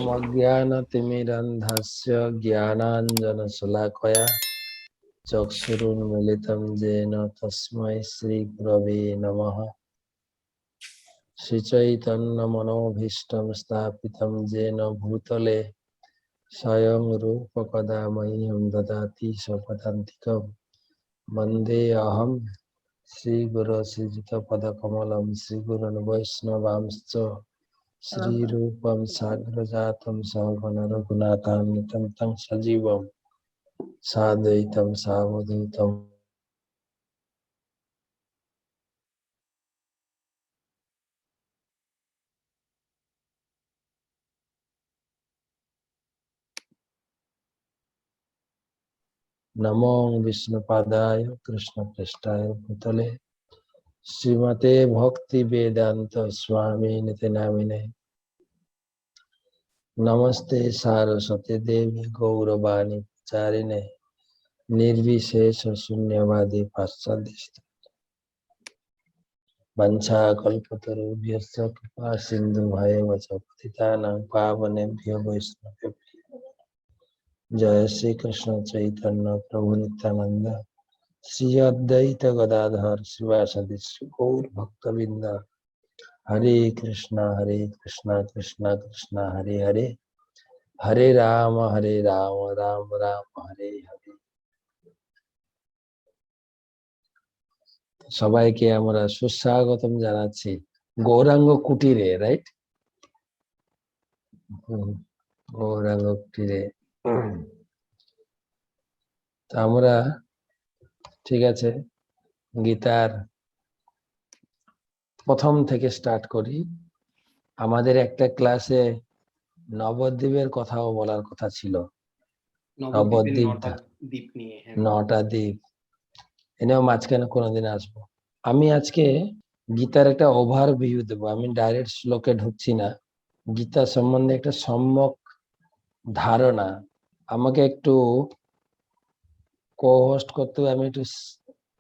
অজ্ঞানতিমিরন্ধস্য জ্ঞানাঞ্জনশলাকয়া চক্ষুরুন্মিলিतं येन তস্मै শ্রীগুরবে নমঃ। শ্রীচৈতন্যমনোভীষ্টং স্থাপিतं येन ভূতলে স্বয়ং রূপ কদা মह्यं দদাতি স্বপদান্তিকं। বন্দে অহং শ্রীগুরো শ্রীযুতপদকমलं শ্রীগুরুन् বৈষ্ণবাंश्च শ্রীরূপं সাগ্রজাतं সগণ রঘুনাথান্বিतं तं সজীবं সাদ্বৈতং সাবধূতम्। নমো বিষ্ণুপাদায় কৃষ্ণপৃষ্ঠায় ভূতলে শ্রীমতে ভক্তি বেদান্ত স্বামী নিতে নামিনে। নমস্তে সারস্বতী দেবী গৌরবাণী চারিণে নির্বিশেষ শূন্যবাদী পাশ্চাত্য वंशाकल्पतरुभ्यश्च कृपा सिन्धुभ्येव च पतितानां पावनेभ्यो वैष्णवेभ्यो जय श्री कृष्ण चैतन्य प्रभु नित्यानंद श्री अद्वैत गदाधर शिवासादि गौर भक्तवृंद। हरे कृष्णा कृष्णा कृष्णा हरे हरे, हरे राम राम राम हरे हरे। সবাইকে আমরা সুস্বাগতম জানাচ্ছি গৌরাঙ্গ কুটিরে, রাইট? গৌরাঙ্গ কুটিরে আমরা ঠিক আছে, গীতার প্রথম থেকে স্টার্ট করি। আমাদের একটা ক্লাসে নবদ্বীপের কথাও বলার কথা ছিল। নবদ্বীপ, 9টা দ্বীপ এনেও মাঝখানে কোনোদিন আসবো। আমি আজকে গীতার একটা ওভারভিউ দেবো, আমি ডাইরেক্ট শ্লোকে ঢুকছি না। গীতা সম্বন্ধে একটা সম্যক ধারণা আমাকে একটু কো-হোস্ট করতে হবে। আমি একটু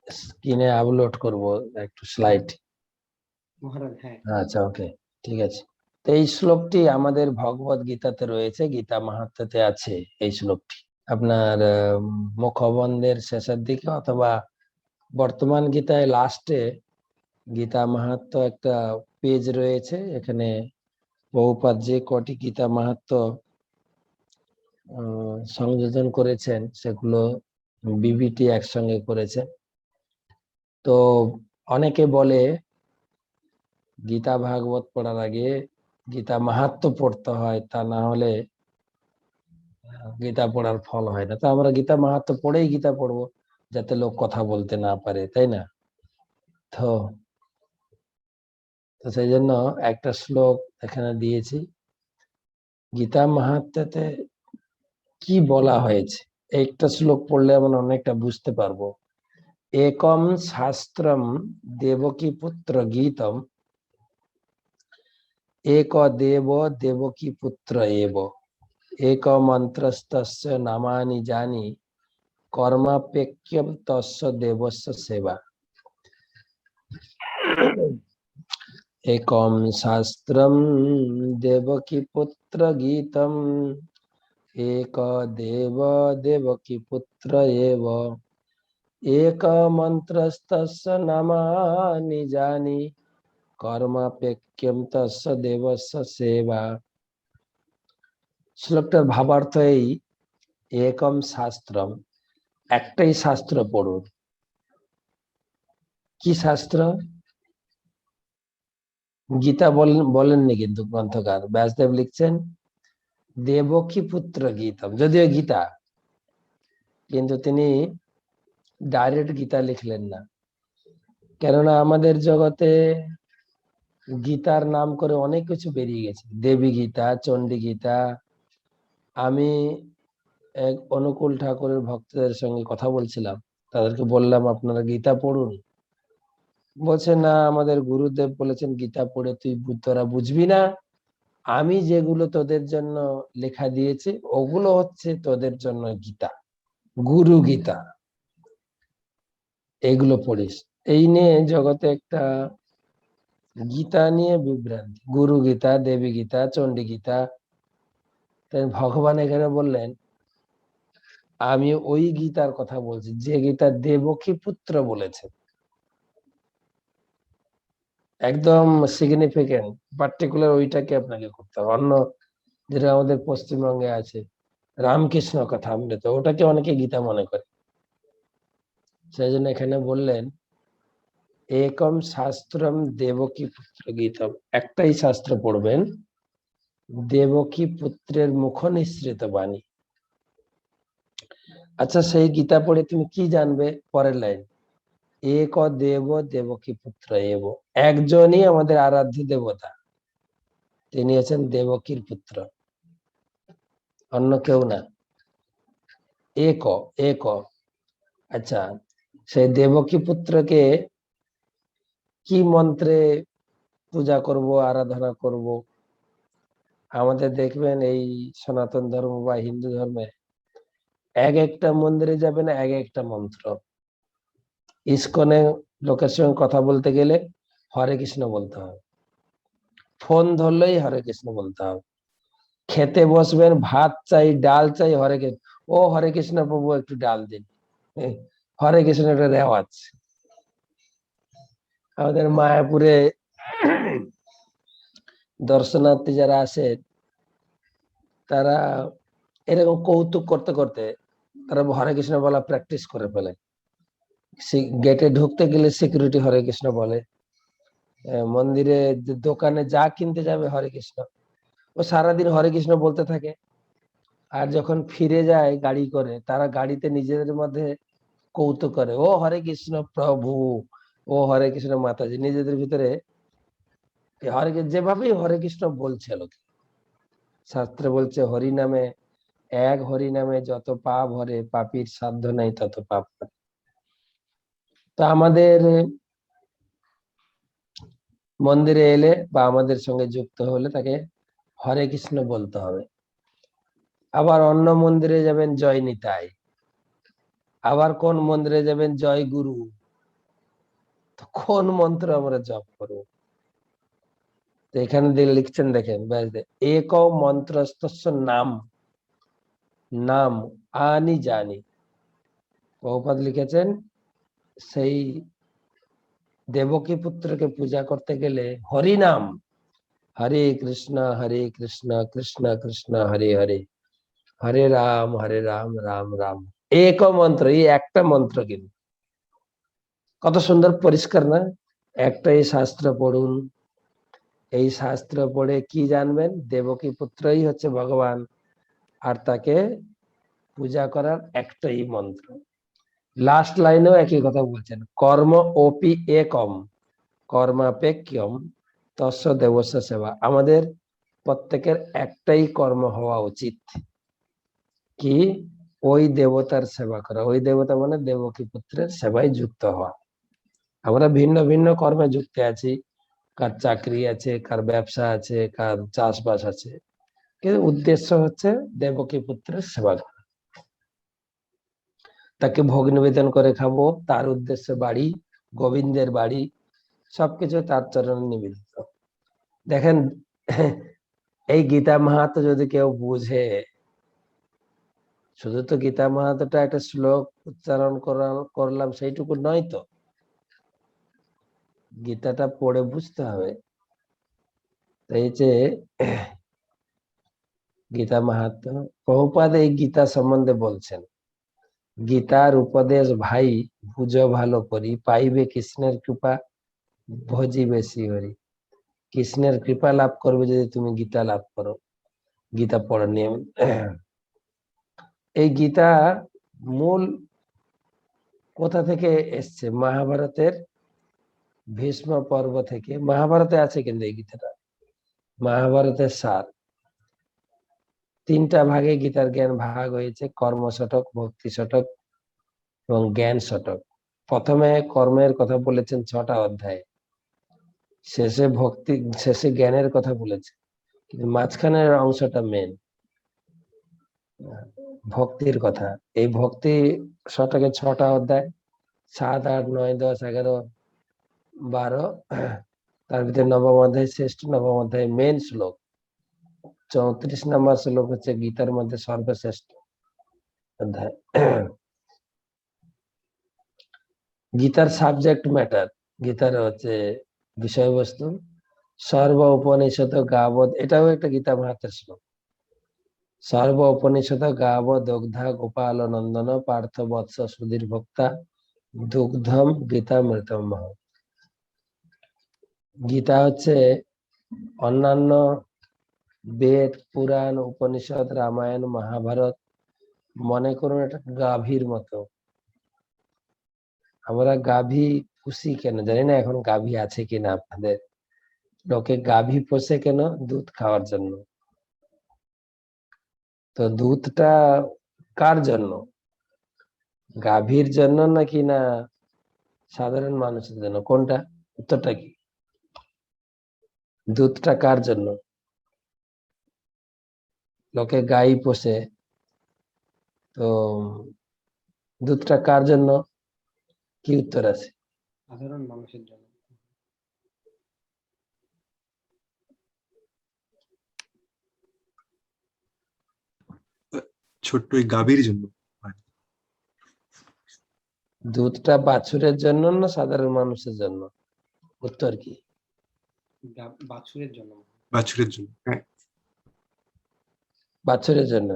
স্ক্রিনে আপলোড করব একটু স্লাইড। আচ্ছা, ওকে, ঠিক আছে। তো এই শ্লোকটি আমাদের ভগবত গীতাতে রয়েছে, গীতা মাহাত্ম্যতে আছে এই শ্লোকটি। আপনার মুখবন্ধের শেষের দিকে অথবা বর্তমান গীতায় লাস্টে গীতা মাহাত্ম্য একটা পেজ রয়েছে। এখানে বহুপাদ যে কটি গীতা মাহাত্ম্য সংযোজন করেছেন সেগুলো বিবিটি একসঙ্গে করেছে। তো অনেকে বলে গীতা ভাগবত পড়ার আগে গীতা মাহাত্ম্য পড়তে হয়, তা না হলে গীতা পড়ার ফল হয় না। তো আমরা গীতা মাহাত্ম্য পড়েই গীতা পড়বো, যাতে লোক কথা বলতে না পারে, তাই না? তো সেই জন্য একটা শ্লোক এখানে দিয়েছি। গীতা মাহাত্ম্যতে কি বলা হয়েছে একটা শ্লোক পড়লে আমরা অনেকটা বুঝতে পারবো। একম শাস্ত্রম দেবকী পুত্র গীতম এক দেব দেবকী পুত্র এব এক মন্ত্রস্তস্য নামানি জানি কর্মাপেক্ষম তস্য দেবস্য সেবা। একম শাস্ত্রম দেবকী পুত্র গীতম এক দেব দেবকী পুত্র এব এক মন্ত্রস্তস্য নামানি জানি কর্মাপেক্ষম তস্য দেবস্য সেবা। শ্লোকটার ভাবার্থ এই, একম শাস্ত্রম, একটাই শাস্ত্র পড়ুন। কি শাস্ত্র? গীতা বলেননি কিন্তু গ্রন্থকার ব্যাসদেব লিখছেন দেবকী পুত্র গীতম, যদিও গীতা, কিন্তু তিনি ডাইরেক্ট গীতা লিখলেন না। কেননা আমাদের জগতে গীতার নাম করে অনেক কিছু বেরিয়ে গেছে, দেবী গীতা, চণ্ডী গীতা। আমি এক অনুকূল ঠাকুরের ভক্তদের সঙ্গে কথা বলছিলাম, তাদেরকে বললাম আপনারা গীতা পড়ুন। বলছে না, আমাদের গুরুদেব বলেছেন গীতা পড়ে তোরা বুঝবি না, আমি যেগুলো তোদের জন্য লেখা দিয়েছি ওগুলো হচ্ছে তোদের জন্য গীতা, গুরু গীতা, এইগুলো পড়িস। এই নিয়ে জগতে একটা গীতা নিয়ে বিভ্রান্তি, গুরু গীতা, দেবী গীতা, চণ্ডী গীতা। তাই ভগবান এখানে বললেন আমি ওই গীতার কথা বলছি যে গীতা দেবকী পুত্র বলেছেন। একদম সিগনিফিকেন্ট, পার্টিকুলার ওইটাকে আপনাকে করতে হবে। অন্য যেটা আমাদের পশ্চিমবঙ্গে আছে রামকৃষ্ণ কথা অমৃত, ওটাকে অনেকে গীতা মনে করে। সেই জন্য এখানে বললেন একম শাস্ত্রম দেবকী পুত্র গীতম, একটাই শাস্ত্র পড়বেন, দেবকী পুত্রের মুখ নিঃসৃত বাণী। আচ্ছা, সেই গীতা পড়ে তুমি কি জানবে? পরের লাইন, এক দেব দেবকী পুত্র এব, একজনই আমাদের আরাধ্য দেবতা, তিনি হচ্ছেন দেবকীর পুত্র, অন্য কেউ না। এক এক। আচ্ছা, সেই দেবকী পুত্রকে কি মন্ত্রে পূজা করব, আরাধনা করব? আমাদের দেখবেন এই সনাতন ধর্ম বা হিন্দু ধর্মে এক একটা মন্দিরে যাবেন এক একটা মন্ত্র। ইসকনে লোকের সঙ্গে কথা বলতে গেলে হরে কৃষ্ণ বলতে হবে, ফোন ধরলেই হরে কৃষ্ণ বলতে হবে, খেতে বসবেন ভাত চাই ডাল চাই হরে কৃষ্ণ, ও হরে কৃষ্ণ প্রভু একটু ডাল দিন, হরে কৃষ্ণ একটা রেওয়াজ। আমাদের মায়াপুরে দর্শনার্থী যারা আসে তারা এরকম কৌতুক করতে করতে তারা হরে কৃষ্ণ বলা প্র্যাকটিস করে ফেলে। গেটে ঢুকতে গেলে সিকিউরিটি হরে কৃষ্ণ বলে, মন্দিরে দোকানে যা কিনতে যাবে হরে কৃষ্ণ, ও সারাদিন হরে কৃষ্ণ বলতে থাকে। আর যখন ফিরে যায় গাড়ি করে, তারা গাড়িতে নিজেদের মধ্যে কৌতুক করে, ও হরে কৃষ্ণ প্রভু, ও হরে কৃষ্ণ মাতাজি, নিজেদের ভিতরে হরে যেভাবেই হরে কৃষ্ণ বলছে লোকে। শাস্ত্রে বলছে হরি নামে, এক হরি নামে যত পাপ হরে, পাপীর সাধ্য নাই তত পাপ হরে। তো আমাদের মন্দিরে এলে বা আমাদের সঙ্গে যুক্ত হলে তাকে হরে কৃষ্ণ বলতে হবে। আবার অন্য মন্দিরে যাবেন জয় নিতাই, আবার কোন মন্দিরে যাবেন জয় গুরু। তো কোন মন্ত্র আমরা জপ করবো? তো এখানে লিখছেন দেখেন, এক মন্ত্রস্তস্য নাম, নাম আনি জানি। প্রভুপাদ লিখেছেন সেই দেবকী পুত্রকে পূজা করতে গেলে হরি নাম, হরে কৃষ্ণ কৃষ্ণ কৃষ্ণ হরে হরে, হরে রাম রাম রাম। এক মন্ত্র, এই একটা মন্ত্র কিন্তু কত সুন্দর পরিষ্কার না? একটাই শাস্ত্র পড়ুন, এই শাস্ত্র পড়ে কি জানবেন? দেবকী পুত্রই হচ্ছে ভগবান, আর তাকে পূজা করার একটাই মন্ত্র। লাস্ট লাইনেও একই কথা বলছেন, কর্ম ওপি একম কর্মাপেক্ষম তস্য দেবস্য সেবা। আমাদের প্রত্যেকের একটাই কর্ম হওয়া উচিত, কি? ওই দেবতার সেবা করা। ওই দেবতা মানে দেবকী পুত্রের সেবায় যুক্ত হওয়া। আমরা ভিন্ন ভিন্ন কর্মে যুক্ত আছি, কার চাকরি আছে, কার ব্যবসা আছে, কার চাষবাস আছে, কিন্তু উদ্দেশ্য হচ্ছে দেবকী পুত্রের সেবা করা। তাকে ভোগ নিবেদন করে খাবো, তার উদ্দেশ্যে বাড়ি, গোবিন্দের বাড়ি, সবকিছু তার চরণে নিবেদিত। দেখেন এই গীতা মাহাত্ম্য যদি কেউ বুঝে, শুধু তো গীতা মাহাত্ম্যটা একটা শ্লোক উচ্চারণ করলাম সেইটুকু নয় তো, গীতাটা পড়ে বুঝতে হবে। এই যে গীতা মাহাত্ম্য, প্রভুপাদ এই গীতা সম্বন্ধে বলছেন, গীতার উপদেশ ভাই বুঝো ভালো করি, পাইবে কৃষ্ণের কৃপা ভজিবে শ্রীহরি। কৃষ্ণের কৃপা লাভ করবে যদি তুমি গীতা লাভ করো, গীতা পড়া নিয়ম। এই গীতা মূল কোথা থেকে এসছে? মহাভারতের ভীষ্ম পর্ব থেকে। মহাভারতে আছে কিন্তু এই গীতাটা, মহাভারতের সার। তিনটা ভাগে গীতার জ্ঞান ভাগ হয়েছে, কর্ম শতক, ভক্তি শতক এবং জ্ঞান শতক। প্রথমে কর্মের কথা বলেছেন 6টা অধ্যায়, শেষে ভক্তি, শেষে জ্ঞানের কথা বলেছে, কিন্তু মাঝখানের অংশটা মেন ভক্তির কথা। এই ভক্তি শতকে 6টা অধ্যায়, 7, 8, 9, 10, 11, 12, তার ভিতরে নবম অধ্যায় শ্রেষ্ঠ, নবম অধ্যায় মেন শ্লোক, 34 নম্বর শ্লোক হচ্ছে গীতার মধ্যে সর্বশ্রেষ্ঠ অধ্যায়। গীতার সাবজেক্ট ম্যাটার, গীতার হচ্ছে বিষয়বস্তু, সর্ব উপনিষদ গাবৎ, এটাও একটা গীতা ভারতের শ্লোক। সর্ব উপনিষদ গাবৎ দগ্ধা গোপাল নন্দন পার্থ বৎস সুধীর ভোক্তা দুগ্ধম গীতা মৃতম মহ। গীতা হচ্ছে অন্যান্য বেদ, পুরাণ, উপনিষদ, রামায়ণ, মহাভারত মনে করুন একটা গাভীর মতো। আমরা গাভী পুষি কেন জানি না, এখন গাভী আছে কিনা আপনাদের। লোকে গাভী পোষে কেন? দুধ খাওয়ার জন্য। তো দুধটা কার জন্য? গাভীর জন্য নাকি না সাধারণ মানুষের জন্য? কোনটা? উত্তরটা কি? দুধটা কার জন্য? লোকে গাই পোষে, তো দুধটা কার জন্য? কি উত্তর আছে? সাধারণ মানুষের জন্য। ছোট্ট ওই গাভীর জন্য। দুধটা বাছুরের জন্য না সাধারণ মানুষের জন্য? উত্তর কি? বাছুরের জন্য। বাছুরের জন্য, হ্যাঁ। বাছুরের জন্য।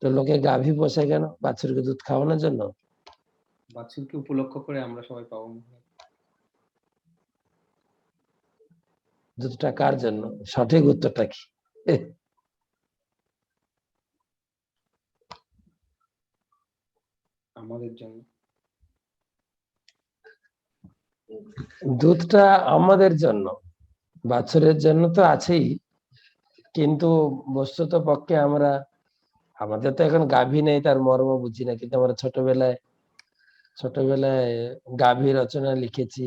তো লোকে গাভী পোষে কেন? বাছুরকে দুধ খাওয়ানোর জন্য। বাছুরকে উপলক্ষ করে আমরা সবাই পাবো। দুধটা কার জন্য? সঠিক উত্তরটা কি? আমাদের জন্য। দুধটা আমাদের জন্য, বাছুরের জন্য তো আছেই, কিন্তু বস্তুত পক্ষে আমরা, আমাদের তো এখন গাভী নেই, তার মর্ম বুঝি না, কিন্তু আমরা ছোটবেলায় গাভী রচনা লিখেছি,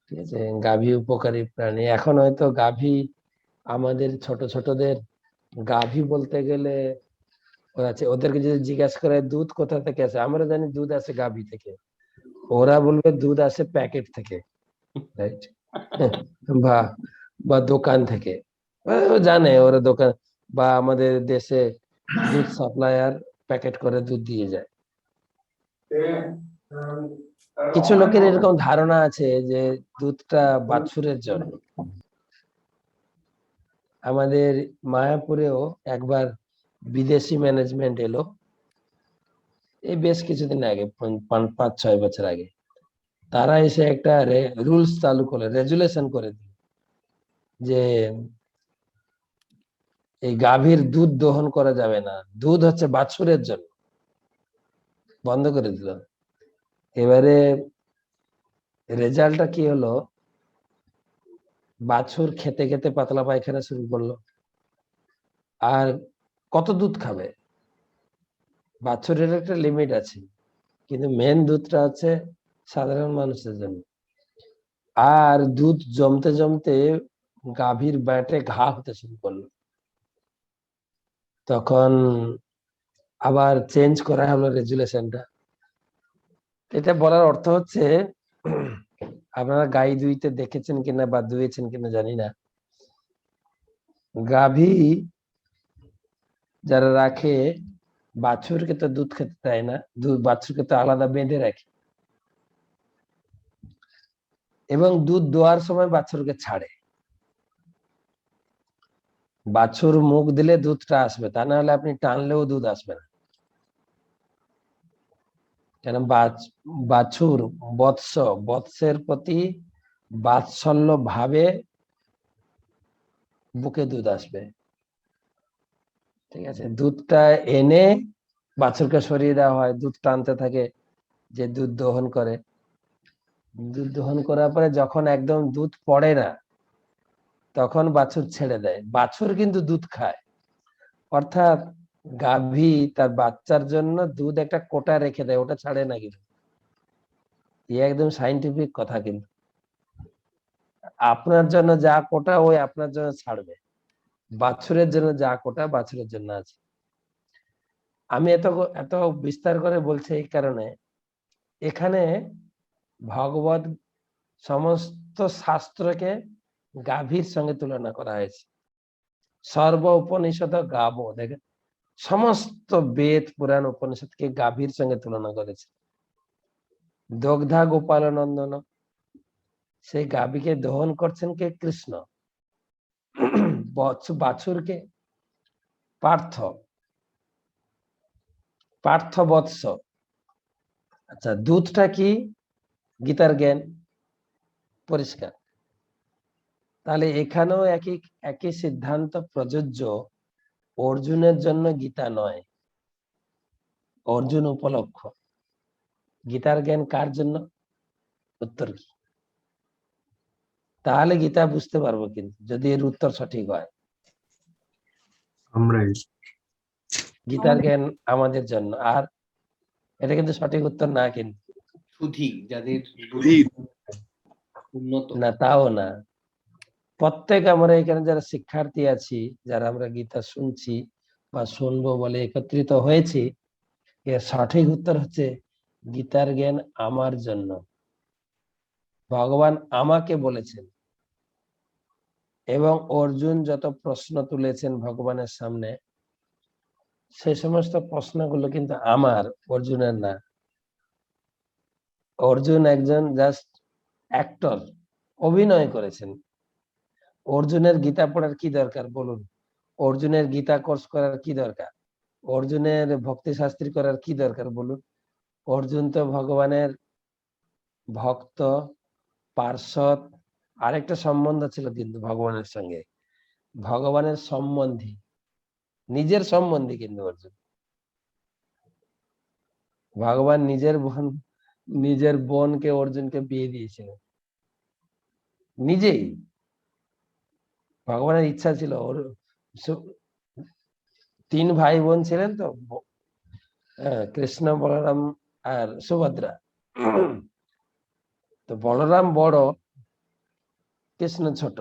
ঠিক আছে? গাভী উপকারী প্রাণী। এখন হয়তো গাভী আমাদের ছোটদের গাভী বলতে গেলে ওদেরকে যদি জিজ্ঞাসা করে দুধ কোথা থেকে আসে, আমরা জানি দুধ আসে গাভী থেকে, ওরা বলবে দুধ আসে প্যাকেট থেকে, রাইট? বা বা দোকান থেকে, ও জানে ওরা দোকান, বা আমাদের দেশে দুধ সাপ্লায়ার প্যাকেট করে দুধ দিয়ে যায়। কিছু লোকের এরকম ধারণা আছে যে দুধটা বাছুরের জন্য। আমাদের মায়াপুরেও একবার বিদেশি ম্যানেজমেন্ট এলো, এই বেশ কিছুদিন আগে, 5-6 বছর আগে। তারা এসে একটা রুলস চালু করে, রেজুলেশন করে দিল যে এই গাভীর দুধ দহন করা যাবে না, দুধ হচ্ছে বাছুরের জন্য, বন্ধ করে দিল। এবারে রেজাল্টটা কি হলো? বাছুর খেতে খেতে পাতলা পায়খানা শুরু করলো। আর কত দুধ খাবে? বাছুরের একটা লিমিট আছে, কিন্তু মেন দুধটা হচ্ছে সাধারণ মানুষের জন্য। আর দুধ জমতে জমতে গাভীর ব্যাটে ঘা হতে শুরু করলো। তখন আবার চেঞ্জ করা হলো রেজুলেশনটা। এটা বলার অর্থ হচ্ছে, আপনারা গাই দুইতে দেখেছেন কিনা বা দুয়েছেন কিনা জানি না, গাভী যারা রাখে, বাছুরকে তো দুধ খেতে দেয় না, বাছুরকে তো আলাদা বেঁধে রাখে, এবং দুধ দোয়ার সময় বাছুরকে ছাড়ে। বাছুর মুখ দিলে দুধটা আসবে, তা না হলে আপনি টানলেও দুধ আসবে না। কেন? বাছুর বৎসের প্রতি বাৎসল্য ভাবে বুকে দুধ আসবে, ঠিক আছে? দুধটা এনে বাছুরকে সরিয়ে দেওয়া হয়, দুধ টানতে থাকে, যে দুধ দহন করে। দুধ দহন করার পরে যখন একদম দুধ পড়ে না, তখন বাছুর ছেড়ে দেয়। বাছুর কিন্তু দুধ খায়, অর্থাৎ গাভী তার বাচ্চার জন্য দুধ একটা কোটা রেখে দেয়, ওটা ছাড়ে না। কিন্তু একদম সাইন্টিফিক কথা। কিন্তু আপনার জন্য যা কোটা ওই আপনার জন্য ছাড়বে, বাছুরের জন্য যা কোটা বাছুরের জন্য আছে। আমি এত বিস্তার করে বলছি এই কারণে, এখানে ভগবত সমস্ত শাস্ত্রকে গাভীর সঙ্গে তুলনা করা হয়েছে। সর্ব উপনিষদ গাব, দেখেন সমস্ত বেদ পুরাণ উপনিষদকে গাভীর সঙ্গে তুলনা করেছে। দগ্ধা গোপাল নন্দন, সেই গাভীকে দহন করছেন কে? কৃষ্ণ। বাছুরকে পার্থ, পার্থ বৎস। আচ্ছা, দুধটা কি? গীতার জ্ঞান, পরিষ্কার। তাহলে এখানেও একই একই সিদ্ধান্ত প্রযোজ্য। অর্জুনের জন্য গীতা নয়, অর্জুন উপলক্ষ। গীতার জ্ঞান কার জন্য? উত্তর কি? তাহলে গীতা বুঝতে পারবো, কিন্তু যদি এর উত্তর সঠিক হয়। আমরাই। গীতার জ্ঞান আমাদের জন্য, আর এটা কিন্তু সঠিক উত্তর না, কিন্তু সুধী, যাদের সুধী। উন্নত। না, তাও না। প্রত্যেক আমরা এখানে যারা শিক্ষার্থী আছি, যারা আমরা গীতা শুনছি বা শুনবো বলে একত্রিত হয়েছি, এর সঠিক উত্তর হচ্ছে গীতার জ্ঞান আমার জন্য। ভগবান আমাকে বলেছেন, এবং অর্জুন যত প্রশ্ন তুলেছেন ভগবানের সামনে, সেই সমস্ত প্রশ্নগুলো কিন্তু আমার, অর্জুনের না। অর্জুন একজন জাস্ট অ্যাক্টর, অভিনয় করেছেন। অর্জুনের গীতা পড়ার কি দরকার বলুন? অর্জুনের গীতা কোর্স করার কি দরকার? অর্জুনের ভক্তি শাস্ত্রী করার কি দরকার বলুন? অর্জুন তো ভগবানের ভক্ত, পার্ষদ। আরেকটা সম্বন্ধ ছিল কিন্তু ভগবানের সঙ্গে, ভগবানের সম্বন্ধী, নিজের সম্বন্ধী কিন্তু অর্জুন। ভগবান নিজের বোনকে অর্জুনকে বিয়ে দিয়েছিলেন নিজেই। ভগবানের ইচ্ছা ছিল। ওর তিন ভাই বোন ছিলেন তো, কৃষ্ণ, বলরাম আর সুভদ্রা। তো বলরাম বড়, কৃষ্ণ ছোট।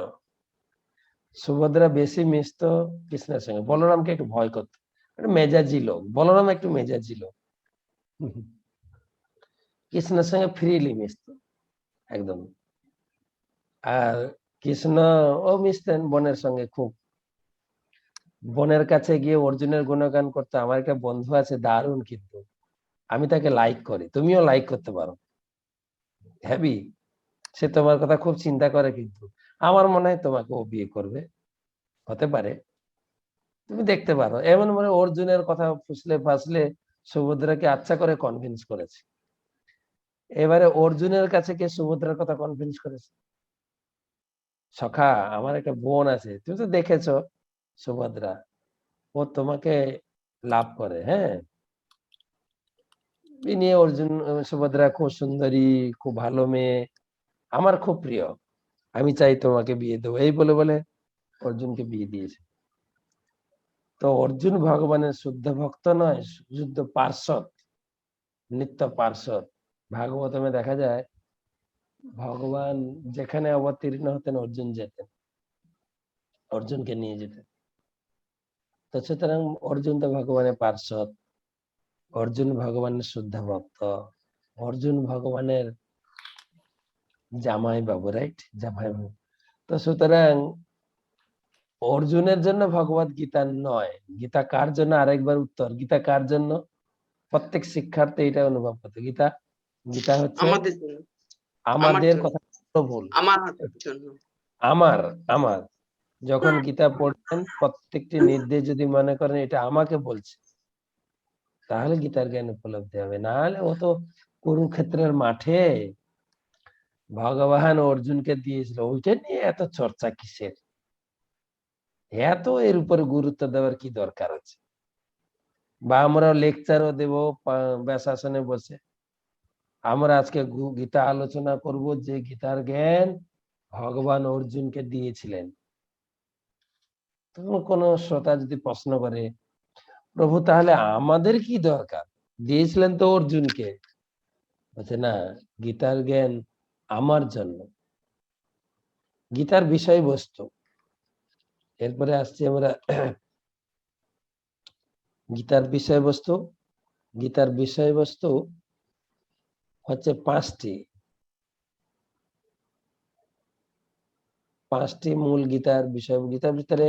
সুভদ্রা বেশি মিশতো কৃষ্ণের সঙ্গে, বলরামকে একটু ভয় করতো। মেজাজি লোক, বলরাম একটু মেজাজি লোক। কৃষ্ণের সঙ্গে ফ্রিলি মিশতো একদম। আর কৃষ্ণ ও মিশতেন বোনের সঙ্গে খুব। বোনের কাছে গিয়ে অর্জুনের গুণগান করতে, আমার একটা বন্ধু আছে দারুণ, কিন্তু আমি তাকে লাইক করি, তুমিও লাইক করতে পারো, হ্যাবি। সে তোমার কথা খুব চিন্তা করে, কিন্তু আমার মনে হয় তোমাকে ও বিয়ে করবে, হতে পারে, তুমি দেখতে পারো। এমন মনে অর্জুনের কথা ফুসলে ফাসলে সুভদ্রাকে আচ্ছা করে কনভিন্স করেছে। এবারে অর্জুনের কাছে কে সুভদ্রার কথা কনভিন্স করেছে? সখা, আমার একটা বোন আছে, তুমি তো দেখেছো সুভদ্রা, ও তোমাকে লাভ করে। হ্যাঁ, এই নিয়ে অর্জুন, সুভদ্রা খুব সুন্দরী, খুব ভালো মেয়ে, আমার খুব প্রিয়, আমি চাই তোমাকে বিয়ে দেবো, এই বলে বলে অর্জুনকে বিয়ে দিয়েছে। তো অর্জুন ভগবানের শুদ্ধ ভক্ত নয়, শুদ্ধ পার্ষদ, নিত্য পার্ষদ। ভাগবতমে দেখা যায় ভগবান যেখানে অবতীর্ণ হতেন অর্জুন যেতেন, অর্জুনকে নিয়ে যেতেন। তো সুতরাং অর্জুন তো ভগবানের পার্ষদ, অর্জুন ভগবানের শুদ্ধ ভক্ত, অর্জুন ভগবানের জামাই বাবু, রাইট? জামাই বাবু। তো সুতরাং অর্জুনের জন্য ভগবত গীতা নয়। গীতা কার জন্য? আরেকবার উত্তর, গীতা কার জন্য? প্রত্যেক শিক্ষার্থী এটা অনুভব করতে, গীতা, গীতা হচ্ছে আমাদের জন্য, আমাদের জন্য। কথা ভুল, আমার জন্য। আমার আমার যখন গীতা পড়ছেন, প্রত্যেকটি নির্দেশ যদি মনে করেন এটা আমাকে বলছে, তাহলে গীতার জ্ঞান উপলব্ধি হবে। না হলে ও তো কুরুক্ষেত্রের মাঠে ভগবান অর্জুনকে দিয়েছিল, ওইটা নিয়ে এত চর্চা কিসের? এত এর উপরে গুরুত্ব দেওয়ার কি দরকার আছে? বা আমরা লেকচারও দেব ব্যাসাসনে বসে, আমরা আজকে গীতা আলোচনা করব যে গীতার জ্ঞান ভগবান অর্জুনকে দিয়েছিলেন। তখন কোন শ্রোতা যদি প্রশ্ন করে, প্রভু তাহলে আমাদের কি দরকার, দিয়েছিলেন তো অর্জুনকে, বলছে না, গীতার জ্ঞান আমার জন্য, গীতার বিষয়বস্তু। এরপরে আসছি আমরা গীতার বিষয়বস্তু। গীতার বিষয়বস্তু হচ্ছে 5টি। 5টি মূল গীতার বিষয়। গীতার ভিতরে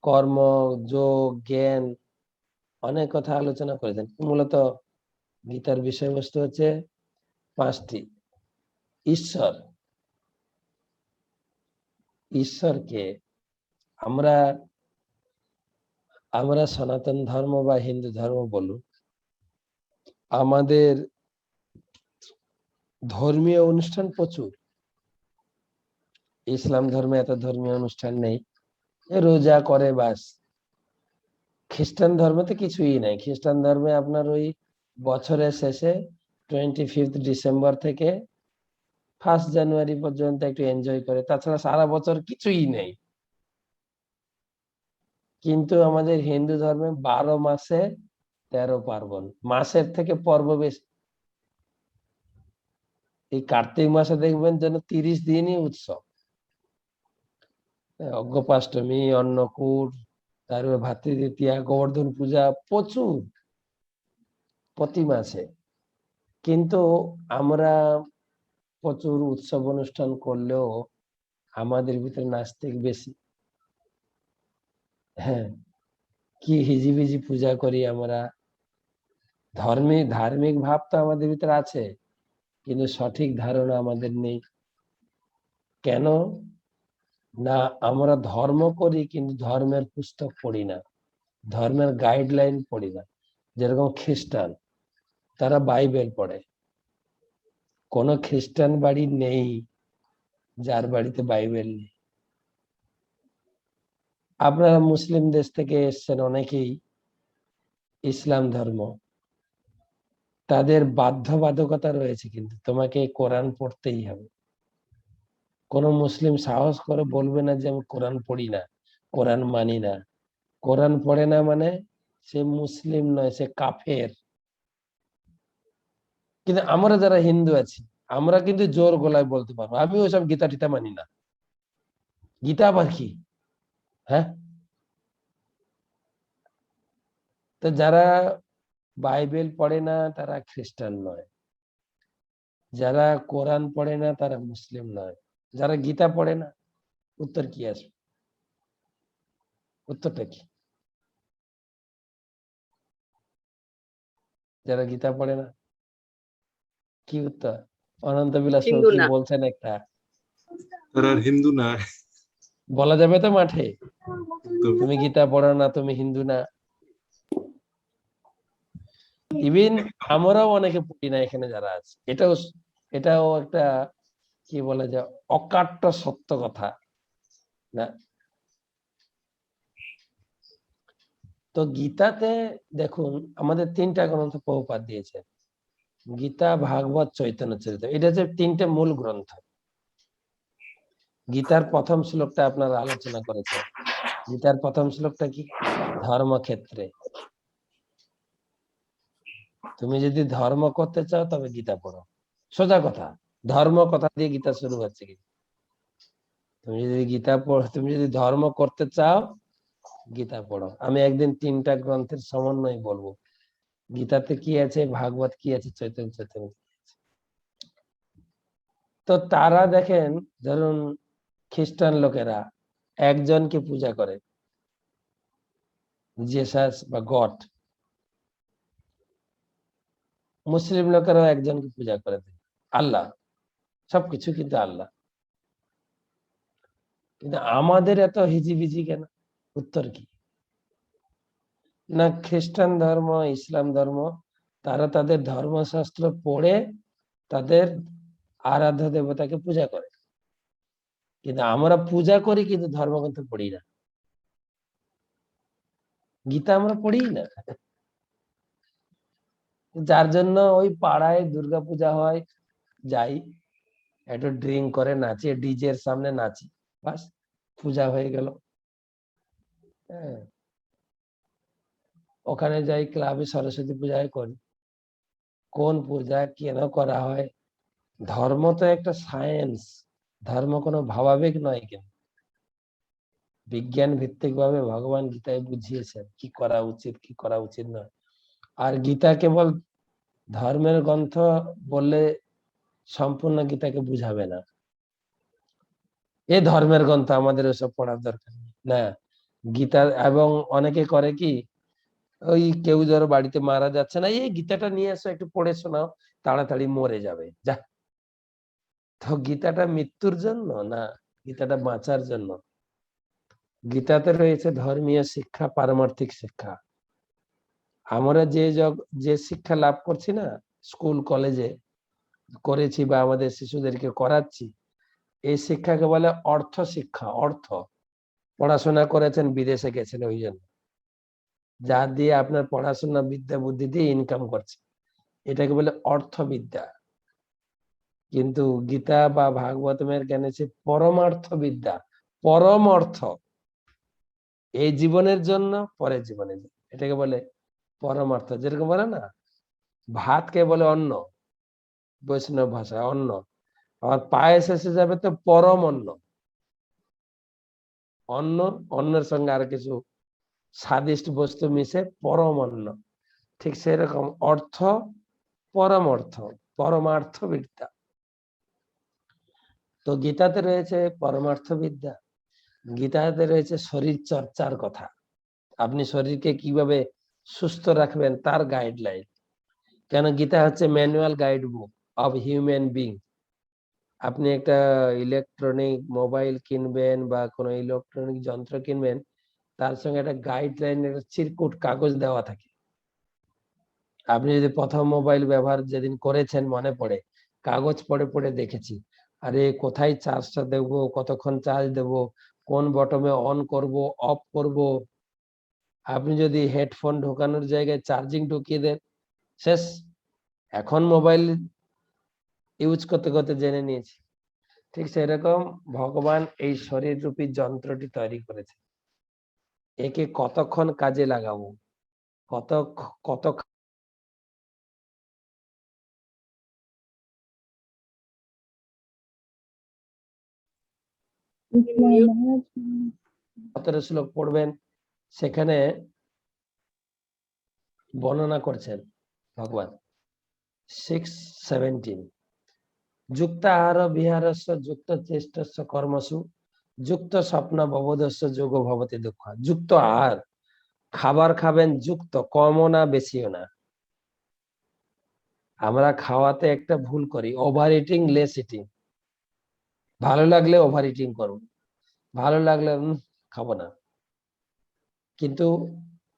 কর্ম, যোগ, জ্ঞান অনেক কথা আলোচনা করেছেন। মূলত গীতার বিষয়বস্তু হচ্ছে 5টি। ঈশ্বর, ঈশ্বরকে আমরা আমরা সনাতন ধর্ম বা হিন্দু ধর্ম বলুন, আমাদের ধর্মীয় অনুষ্ঠান প্রচুর। ইসলাম ধর্মে এত ধর্মীয় অনুষ্ঠান নেই, রোজা করে বাস। খ্রিস্টান ধর্মে কিছুই নাই। খ্রিস্টান ধর্মে আপনার ওই বছরের শেষে 25 ডিসেম্বর থেকে 1 জানুয়ারি পর্যন্ত একটু এনজয় করে, তাছাড়া সারা বছর কিছুই নেই। কিন্তু আমাদের হিন্দু ধর্মে 12 মাসে 13 পার্বণ, মাসের থেকে পর্ব বেশি। এই কার্তিক মাসে দেখবেন যেন 30 দিনই উৎসব। অজ্ঞপাষ্টমী, অন্নকূট, তারপরে ভাতৃদ্বিতীয়া, গোবর্ধন পূজা প্রচুর প্রতি মাসে। কিন্তু আমরা প্রচুর উৎসব অনুষ্ঠান করলেও আমাদের ভিতরে নাস্তিক বেশি। হ্যাঁ, কি হিজিবিজি পূজা করি আমরা। ধার্মিক ভাব তো আমাদের ভিতরে আছে, কিন্তু সঠিক ধারণা আমাদের নেই। কেন না? আমরা ধর্ম করি কিন্তু ধর্মের পুস্তক পড়ি না, ধর্মের গাইডলাইন পড়ি না। যেরকম খ্রিস্টান, তারা বাইবেল পড়ে। কোন খ্রিস্টান বাড়ি নেই যার বাড়িতে বাইবেল নেই। আপনারা মুসলিম দেশ থেকে এসছেন অনেকেই, ইসলাম ধর্ম, তাদের বাধ্যবাধকতা রয়েছে, কিন্তু তোমাকে কোরআন পড়তেই হবে। কোন মুসলিম সাহস করে বলবে না যে আমি কোরআন পড়ি না, কোরআন মানি না। কোরআন পড়ে না মানে সে মুসলিম নয়, সে কাফের। কিন্তু আমরা যারা হিন্দু আছি, আমরা কিন্তু জোর গলায় বলতে পারবো আমি ওইসব গীতা টিতা মানি না। গীতা আবার কি? হ্যাঁ, তো যারা বাইবেল পড়ে না তারা খ্রিস্টান নয়, যারা কোরআন পড়ে না তারা মুসলিম নয়, যারা গীতা পড়ে না, উত্তর কি আসবে? উত্তরটা কি? যারা গীতা পড়ে না, কি উত্তর? অনন্ত বিলাস হিন্দু কি না। বলছেন একটা তারা আর হিন্দু না। বলা যাবে তো মাঠে, তো তুমি গীতা পড়ো না, তুমি হিন্দু না। ইভেন আমরাও অনেকে পড়ি না এখানে যারা আছে। এটাও একটা কি বলা যায়, অকাট্য সত্য কথা না। তো গীতাতে দেখুন, আমাদের 3টা গ্রন্থ প্রভুপাদ দিয়েছে, গীতা, ভাগবত, চৈতন্য চরিত। এটা হচ্ছে 3টে মূল গ্রন্থ। গীতার প্রথম শ্লোকটা আপনারা আলোচনা করেছেন। গীতার প্রথম শ্লোকটা কি? ধর্মক্ষেত্রে। তুমি যদি ধর্ম করতে চাও তবে গীতা পড়ো। সোজা কথা, ধর্ম কথা দিয়ে গীতা শুরু হচ্ছে। কি তুমি যদি ধর্ম করতে চাও গীতা পড়ো। আমি একদিন 3টা গ্রন্থের সমন্বয় বলবো, গীতাতে কি আছে, ভাগবত কি আছে, চৈতন্য চৈতন্য। তো তারা দেখেন, ধরুন খ্রিস্টান লোকেরা একজনকে পূজা করে, জেসাস বা গড। মুসলিম লোকেরাও একজনকে পূজা করে, আল্লাহ। সবকিছু কিন্তু আল্লাহ। কিন্তু আমাদের এত হিজিবিজি কেন? উত্তর কি? না, খ্রিস্টান ধর্ম, ইসলাম ধর্ম, তারা তাদের ধর্মশাস্ত্র পড়ে তাদের আরাধ্য দেবতাকে পূজা করে। কিন্তু আমরা পূজা করি কিন্তু ধর্মগ্রন্থ পড়ি না, গীতা আমরা পড়ি না। যার জন্য ওই পাড়ায় দুর্গাপূজা হয়, যাই, একটু ড্রিঙ্ক করে নাচি, ডিজের সামনে নাচি, বাস পূজা হয়ে গেল। হ্যাঁ, ওখানে যাই, ক্লাবে সরস্বতী পূজায় করি। কোন পূজা কেন করা হয়? ধর্ম তো একটা সায়েন্স, ধর্ম কোনো ভাবাবেগ নয়। কিন্তু বিজ্ঞান ভিত্তিক ভাবে ভগবান গীতায় বুঝিয়েছেন কি করা উচিত, কি করা উচিত নয়। আর গীতা কেবল ধর্মের গ্রন্থ বললে সম্পূর্ণ গীতাকে বুঝাবে না। এই ধর্মের গ্রন্থ, আমাদের ওসব পড়ার দরকার নেই না। গীতা, এবং অনেকে করে কি, ওই কেউ ধরো বাড়িতে মারা যাচ্ছে না, এই গীতাটা নিয়ে এসো একটু পড়ে শোনাও, তাড়াতাড়ি মরে যাবে, যা। তো গীতাটা মৃত্যুর জন্য না, গীতাটা বাঁচার জন্য। গীতাতে রয়েছে ধর্মীয় শিক্ষা, পারমার্থিক শিক্ষা। আমরা যে শিক্ষা লাভ করছি না, স্কুল কলেজে করেছি বা আমাদের শিশুদেরকে করাচ্ছি, এই শিক্ষাকে বলে অর্থ শিক্ষা। অর্থ, পড়াশোনা করেছেন, বিদেশে গেছেন, ওই জন্য যা দিয়ে আপনার পড়াশোনা, বিদ্যা বুদ্ধি দিয়ে ইনকাম করছে, এটাকে বলে অর্থবিদ্যা। কিন্তু গীতা বা ভাগবতমের জ্ঞান হচ্ছে পরমার্থ বিদ্যা, পরম অর্থ, এই জীবনের জন্য, পরের জীবনের জন্য, এটাকে বলে পরমার্থ। যেরকম বলে না, ভাতকে বলে অন্ন, বৈষ্ণব ভাষায় অন্ন, আবার পায়েস এসে যাবে তো পরম অন্ন। অন্ন, অন্নের সঙ্গে আর কিছু স্বাদিষ্ট বস্তু মিশে পরম অন্ন। ঠিক সেরকম অর্থ, পরম অর্থ, পরমার্থ বিদ্যা। তো গীতাতে রয়েছে পরমার্থ বিদ্যা, গীতাতে রয়েছে শরীর চর্চার কথা, আপনি শরীরকে কিভাবে সুস্থ রাখবেন তার গাইডলাইন। কেন গীতা হচ্ছে manual guide book of human being. আপনি একটা ইলেকট্রনিক মোবাইল কিনবেন বা কোনো ইলেকট্রনিক যন্ত্র কিনবেন, তার সঙ্গে একটা গাইডলাইন, একটা চিরকুট কাগজ দেওয়া থাকে। আপনি যদি প্রথম মোবাইল ব্যবহার যেদিন করেছেন মনে পড়ে, কাগজ পড়ে পড়ে দেখেছি, আরে কোথায় চার্জটা দেবো, কতক্ষণ চার্জ দেব, কোন বটমে অন করব, অফ করব। আপনি যদি হেডফোন ঢোকানোর জায়গায় চার্জিং ঢুকিয়ে দেন, শেষ। এখন মোবাইল ইউজ করতে করতে জেনে নিয়েছি। ঠিক সেরকম ভগবান এই শরীর রূপী যন্ত্রটি তৈরি করেছে, একে কতক্ষণ কাজে লাগাবো, কত কত মহারাজ 17 শ্লোক পড়বেন, সেখানে বর্ণনা করছেন ভগবান। 6:17 যুক্ত আহার বিহারস্য যুক্ত চেষ্টস্য কর্মসু যুক্ত স্বপ্ন ববোধস্য যোগ ভবতি দুঃখ। যুক্ত আহার, খাবার খাবেন যুক্ত, কমও না বেশিও না। আমরা খাওয়াতে একটা ভুল করি, ওভার ইটিং, লেস ইটিং। ভালো লাগলে ওভার ইটিং করবো, ভালো লাগলে খাবো না। কিন্তু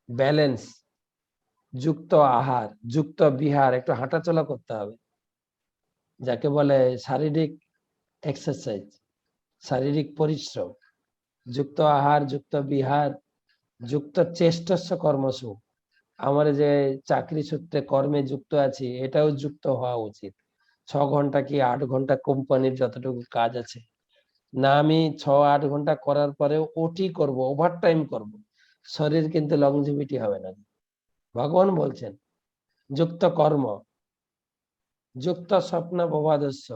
ব্যালেন্স, যুক্ত আহার, যুক্ত বিহার, একটু হাঁটাচলা করতে হবে, যাকে বলে শারীরিক এক্সারসাইজ, শারীরিক পরিশ্রম। যুক্ত আহার, যুক্ত বিহার, যুক্ত চেষ্টস্য কর্মসু। আমার যে চাকরি সূত্রে কর্মে যুক্ত আছি, এটাও যুক্ত হওয়া উচিত। 6 ঘন্টা কি 8 ঘন্টা কোম্পানির যতটুকু কাজ আছে, না আমি 6-8 ঘন্টা করার পরে ওটি করব, ওভার টাইম করবো, শরীর কিন্তু লংজিভিটি হবে না। ভগবান বলছেন যুক্ত কর্ম, যুক্ত স্বপ্ন প্রবাদস্য,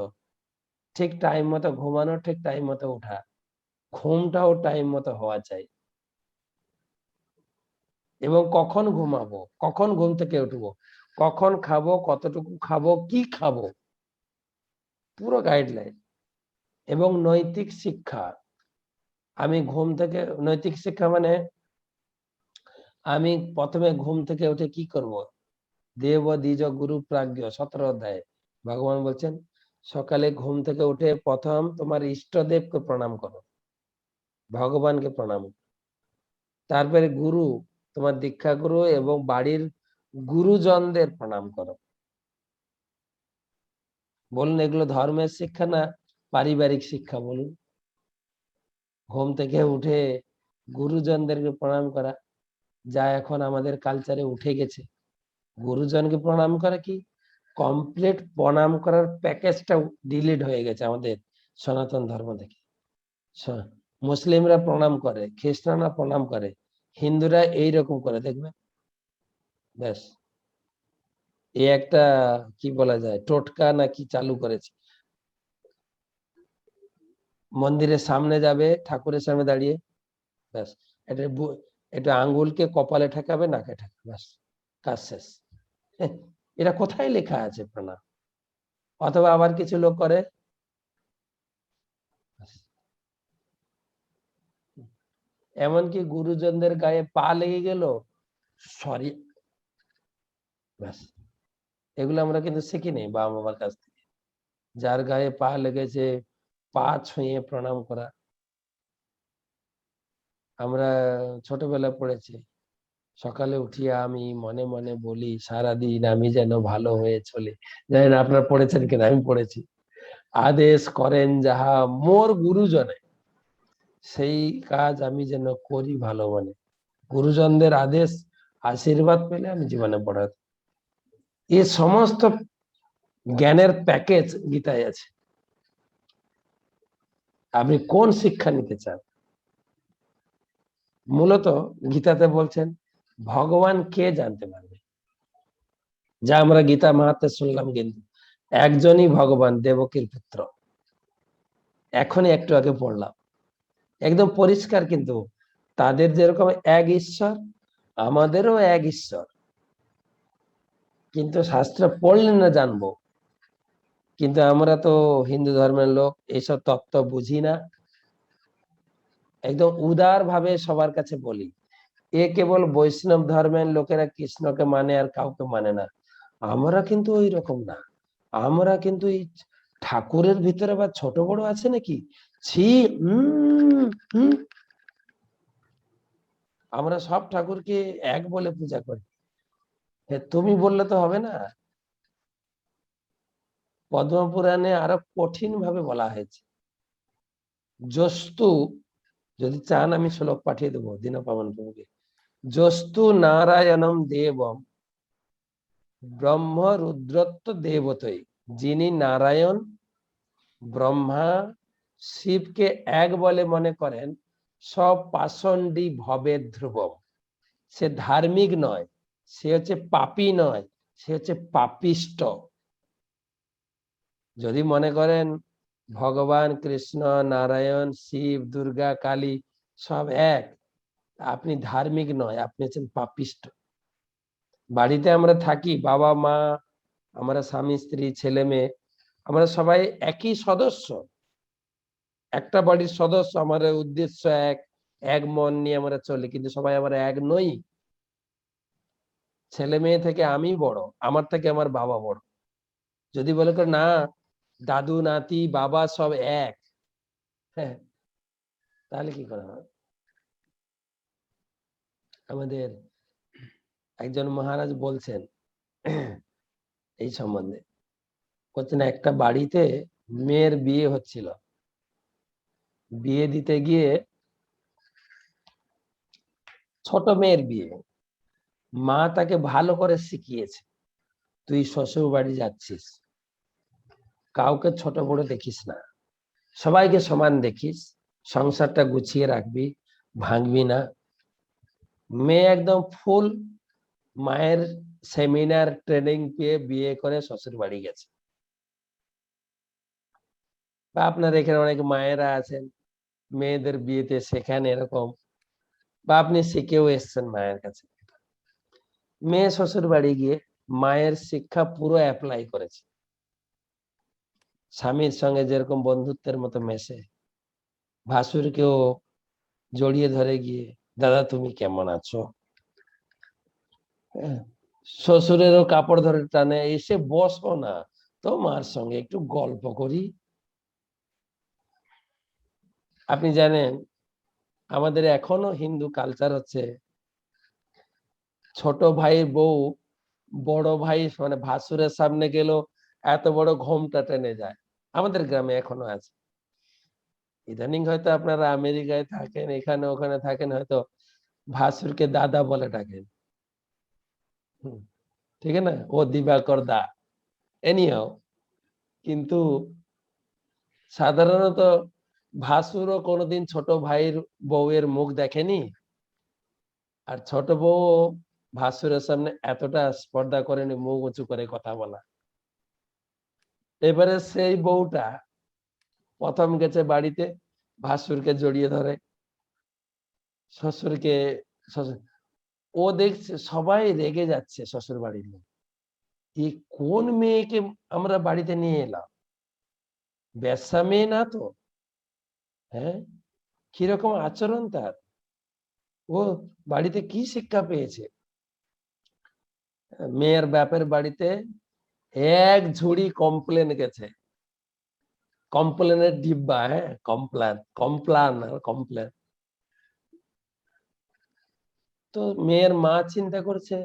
ঠিক টাইম মতো ঘুমানো, ঠিক টাইম মতো ওঠা, ঘুমটাও টাইম মতো হওয়া চাই। এবং কখন ঘুমাবো, কখন ঘুম থেকে উঠবো, কখন খাবো, কতটুকু খাবো, কি খাবো, পুরো গাইডলাইন। এবং নৈতিক শিক্ষা, আমি ঘুম থেকে, নৈতিক শিক্ষা মানে আমি প্রথমে ঘুম থেকে উঠে কি করব। দেব দ্বিজ গুরু প্রাজ্ঞ 17 অধ্যায়ে ভগবান বলছেন, সকালে ঘুম থেকে উঠে প্রথম তোমার ইষ্টদেবকে প্রণাম করো, ভগবানকে প্রণাম। তারপরে গুরু, তোমার দীক্ষা গুরু এবং বাড়ির গুরুজনদের প্রণাম করো। বলুন এগুলো ধর্মের শিক্ষা না পারিবারিক শিক্ষা? বলুন। ঘুম থেকে উঠে গুরুজনদেরকে প্রণাম করা, যা এখন আমাদের কালচারে উঠে গেছে। গুরুজনকে প্রণাম করা কি, কমপ্লিট প্রণাম করার প্যাকেজটা ডিলিট হয়ে গেছে আমাদের সনাতন ধর্ম থেকে। মুসলিমরা প্রণাম করে, খ্রিস্টানরা প্রণাম করে, হিন্দুরা এইরকম করে, দেখবে। ব্যাস, এই একটা কি বলা যায় টোটকা না কি চালু করেছে। মন্দিরের সামনে যাবে, ঠাকুরের সামনে দাঁড়িয়ে ব্যাস এটা আঙ্গুলকে কপালে ঠেকাবে, নাকে ঠেকাবে, ব্যাস কাজ শেষ। এটা কোথায় লেখা আছে প্রণাম? অথবা আবার কিছু লোক করে এমনকি গুরুজনদের গায়ে পা লেগে গেল, সরি, ব্যাস। এগুলো আমরা কিন্তু শিখিনি বাবা মামার কাছ থেকে। যার গায়ে পা লেগেছে পা ছুঁয়ে প্রণাম করা, আমরা ছোটবেলা পড়েছি। সকালে উঠিয়া আমি মনে মনে বলি সারাদিন আমি যেন ভালো হয়ে চলি। জানি না আপনারা পড়েছেন কিনা, আমি পড়েছি। আদেশ করেন যাহা মোর গুরুজনে, সেই কাজ আমি যেন করি ভালো মনে। গুরুজনদের আদেশ আশীর্বাদ পেলে আমি জীবনে পড়াতে, এই সমস্ত জ্ঞানের প্যাকেজ গীতায় আছে। আপনি কোন শিক্ষা নিতে চান? মূলত গীতাতে বলছেন ভগবান কে জানতে পারবে, যা আমরা গীতা মাহাত্ম্যে শুনলাম, কিন্তু একজনই ভগবান, দেবকীর পুত্র। এখনই একটু আগে পড়লাম, একদম পরিষ্কার। কিন্তু তাদের যেরকম এক ঈশ্বর, আমাদেরও এক ঈশ্বর। কিন্তু শাস্ত্র পড়লে না জানবো। কিন্তু আমরা তো হিন্দু ধর্মের লোক, এইসব তত্ত্ব বুঝি না। একদম উদার ভাবে সবার কাছে বলি, এ কেবল বৈষ্ণব ধর্মের লোকেরা কৃষ্ণকে মানে আর কাউকে মানে না। আমরা কিন্তু ওই রকম না। আমরা কিন্তু এই ঠাকুরের ভিতরে বা ছোট বড় আছে নাকি, ছি, আমরা সব ঠাকুরকে এক বলে পূজা করি। তুমি বললে তো হবে না। পদ্মপুরাণে আরো কঠিন ভাবে বলা হয়েছে। যস্তু, যদি চান আমি শ্লোক পাঠিয়ে দেবো দীনপাবন প্রভুকে। যস্তু নারায়ণম দেবম ব্রহ্ম রুদ্রত্ব দেবতই, যিনি নারায়ণ ব্রহ্মা শিবকে এক বলে মনে করেন, সব পাষণ্ডী ভবের ধ্রুবম। সে ধার্মিক নয়, সে হচ্ছে পাপী নয়, সে হচ্ছে পাপিষ্ট। যদি মনে করেন ভগবান কৃষ্ণ, নারায়ণ, শিব, দুর্গা, কালী সব এক, আপনি ধার্মিক নয়, আপনি হচ্ছেন পাপিষ্ট। বাড়িতে আমরা থাকি, বাবা মা, আমরা স্বামী স্ত্রী ছেলে মেয়ে, আমরা সবাই একই সদস্য, একটা বাড়ির সদস্য। আমাদের উদ্দেশ্য এক, এক মন নিয়ে আমরা চলি, কিন্তু সবাই আমরা এক নই। ছেলে মেয়ে থেকে আমি বড়, আমার থেকে আমার বাবা বড়। যদি বলে না দাদু নাতি বাবা সব এক, হ্যাঁ, তাহলে কি করা হবে? আমাদের একজন মহারাজ বলছেন এই সম্বন্ধে, বলছেন একটা বাড়িতে মেয়ের বিয়ে হচ্ছিল। বিয়ে দিতে গিয়ে, ছোট মেয়ের বিয়ে, মা তাকে ভালো করে শিখিয়েছে, তুই শ্বশুর বাড়ি যাচ্ছিস, কাউকে ছোট বড় দেখিস না, সবাইকে সমান দেখিস, সংসারটা গুছিয়ে রাখবি, ভাঙবি না। মেয়ে একদম ফুল মায়ের সেমিনার ট্রেনিং পেয়ে বিয়ে করে শ্বশুর বাড়ি গেছে। বা আপনার এখানে অনেক মায়েরা আছেন, মেয়েদের বিয়েতে সেখানে এরকম, বা আপনি শিখেও এসছেন মায়ের কাছে। মেয়ে শ্বশুর বাড়ি গিয়ে মায়ের শিক্ষা পুরো অ্যাপ্লাই করেছে। স্বামীর সঙ্গে যেরকম বন্ধুত্বের মতো মেশে, ভাসুরকেও জড়িয়ে ধরে গিয়ে, দাদা তুমি কেমন আছো, শ্বশুরেরও কাপড় ধরে টানে, এসে বসো না, তোমার সঙ্গে একটু গল্প করি। আপনি জানেন আমাদের এখনো হিন্দু কালচার হচ্ছে, ছোট ভাই বউ বড় ভাই মানে ভাসুরের সামনে গেল এত বড় ঘোমটা টেনে যায়। আমাদের গ্রামে এখনো আছে। ইদানিং হয়তো আপনারা আমেরিকায় থাকেন, এখানে ওখানে থাকেন, হয়তো ভাসুরকে দাদা বলে ডাকেন, ঠিক আছে না, ও দিবাকর দা, এনিহাও। কিন্তু সাধারণত ভাসুরও কোনোদিন ছোট ভাইয়ের বউয়ের মুখ দেখেনি, আর ছোট বউ ভাসুরের সামনে এতটা স্পর্ধা করেনি মুখ উঁচু করে কথা বলা। এবারে সেই বউটা প্রথম গেছে বাড়িতে, ভাসুরকে জড়িয়ে ধরে, শ্বশুরকে, ও দেখছে সবাই রেগে যাচ্ছে, শ্বশুর বাড়ির লোক, এই কোন মেয়েকে আমরা বাড়িতে নিয়ে এলাম, বেশ্যা মেয়ে না তো, হ্যাঁ, কিরকম আচরণ তার। ও বাড়িতে কি শিক্ষা পেয়েছে? মেয়ের বাপের বাড়িতে এক ঝুড়ি কমপ্লেন গেছে, কমপ্লেনের ডিব্বা, হ্যাঁ, কমপ্লেন। তো মেয়ের মা চিন্তা করছে,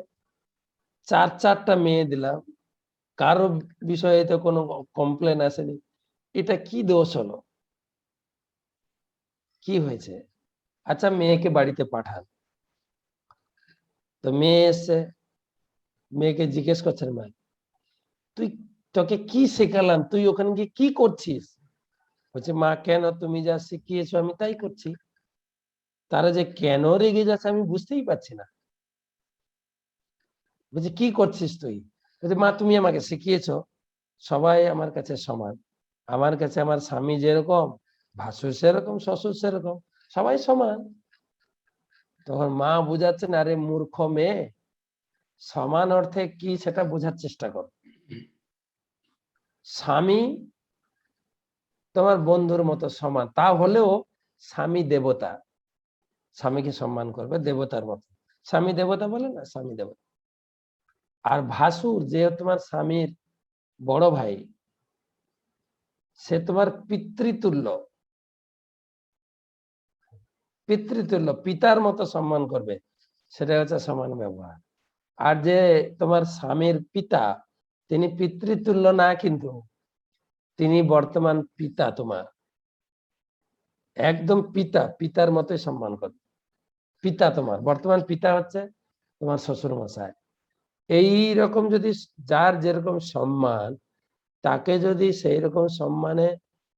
চারটা মেয়ে দিলাম, কারো বিষয়ে তো কোনো কমপ্লেন আসেনি, এটা কি দোষ হলো, কি হয়েছে? আচ্ছা মেয়েকে বাড়িতে পাঠান। তো মেয়ে এসছে, মেয়েকে জিজ্ঞেস করছেন মা, তুই, তোকে কি শেখালাম, তুই ওখানে গিয়ে কি করছিস? বলছে মা, কেন, তুমি যা শিখিয়েছো আমি তাই করছি। তারা যে কেন রেগে যাচ্ছে আমি বুঝতেই পারছি না। বলছে কি করছিস তুই? বলছে মা, তুমি আমাকে শিখিয়েছো সবাই আমার কাছে সমান, আমার কাছে আমার স্বামী যেরকম, ভাসুর সেরকম, শ্বশুর সেরকম, সবাই সমান। তখন মা বুঝাচ্ছেন, আরে মূর্খ মেয়ে, সমান অর্থে কি সেটা বোঝার চেষ্টা কর। স্বামী তোমার বন্ধুর মতো সমান, তা হলেও স্বামী দেবতা, স্বামীকে সম্মান করবে দেবতার মতো। স্বামী দেবতা বলে না, স্বামী দেবতা। আর ভাসুর যে তোমার স্বামীর বড় ভাই, সে তোমার পিতৃতুল্য, পিতার মতো সম্মান করবে, সেটা হচ্ছে সমান ব্যবহার। আর যে তোমার স্বামীর পিতা, তিনি পিতৃতুল্য না, কিন্তু তিনি বর্তমান পিতা, তোমার একদম পিতার মতোই সম্মান করবে। পিতা তোমার বর্তমান পিতা হচ্ছে তোমার শ্বশুর মশাই। এই রকম যদি যার যেরকম সম্মান, তাকে যদি সেই রকম সম্মানে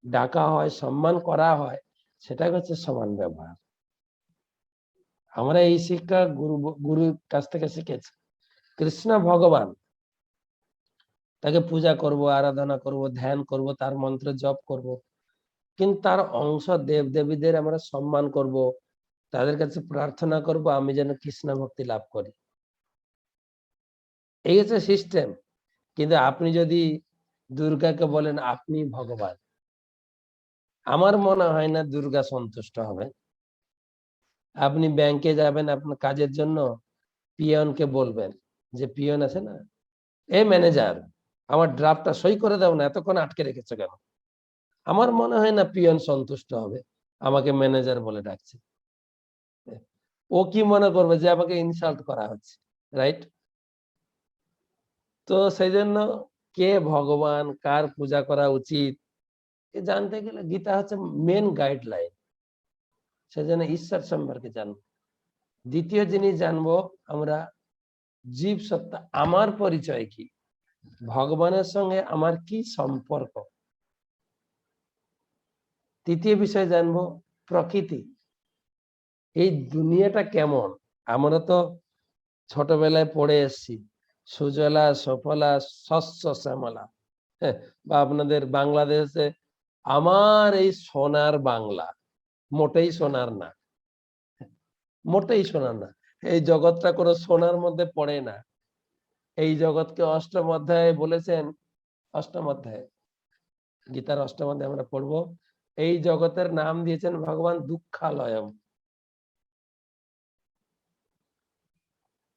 ডাকা হয়, সম্মান করা হয়, সেটা হচ্ছে সমান ব্যবহার। আমরা এই শিক্ষা গুরুর কাছ থেকে শিখেছি। কৃষ্ণ ভগবান, তাকে পূজা করব, আরাধনা করব, ধ্যান করব, তার মন্ত্র জপ করব, কিন্তু তার অংশ দেব দেবীদের আমরা সম্মান করব, তাদের কাছে প্রার্থনা করব আমি যেন কৃষ্ণ ভক্তি লাভ করি। এই হচ্ছে সিস্টেম। কিন্তু আপনি যদি দুর্গাকে বলেন আপনি ভগবান, আমার মনে হয় না দুর্গা সন্তুষ্ট হবে। আপনি ব্যাংকে যাবেন আপনার কাজের জন্য, পিয়নকে বলবেন যে পিয়ন আছে না, এই ম্যানেজার, আমার ড্রাফটটা সই করে দাও না, এতক্ষণ আটকে রেখেছো কেন? আমার মনে হয় না পিয়ন সন্তুষ্ট হবে আমাকে ম্যানেজার বলে ডাকছে। ও কি মনে করবে যে আমাকে ইনসাল্ট করা হচ্ছে, রাইট? তো সেই জন্য কে ভগবান, কার পূজা করা উচিত, জানতে গেলে গীতা হচ্ছে মেন গাইডলাইন। সেজন্য ঈশ্বর সম্পর্কে জানবো। দ্বিতীয় জিনিস জানবো আমরা জীব সত্তা, আমার পরিচয় কি, ভগবানের সঙ্গে আমার কি সম্পর্ক। তৃতীয় বিষয় জানবো প্রকৃতি, এই দুনিয়াটা কেমন। আমরা তো ছোটবেলায় পড়ে এসেছি, সুজলা সুফলা শস্য শ্যামলা, হ্যাঁ, বা আপনাদের বাংলাদেশে আমার এই সোনার বাংলা, মোটেই সোনার না, মোটেই সোনার না। এই জগৎটা কোনো সোনার মধ্যে পড়ে না। এই জগৎকে অষ্টম অধ্যায়ে বলেছেন, অষ্টম অধ্যায়ে, গীতার অষ্টম অধ্যায়ে আমরা পড়বো, এই জগতের নাম দিয়েছেন ভগবান দুঃখালয়ম।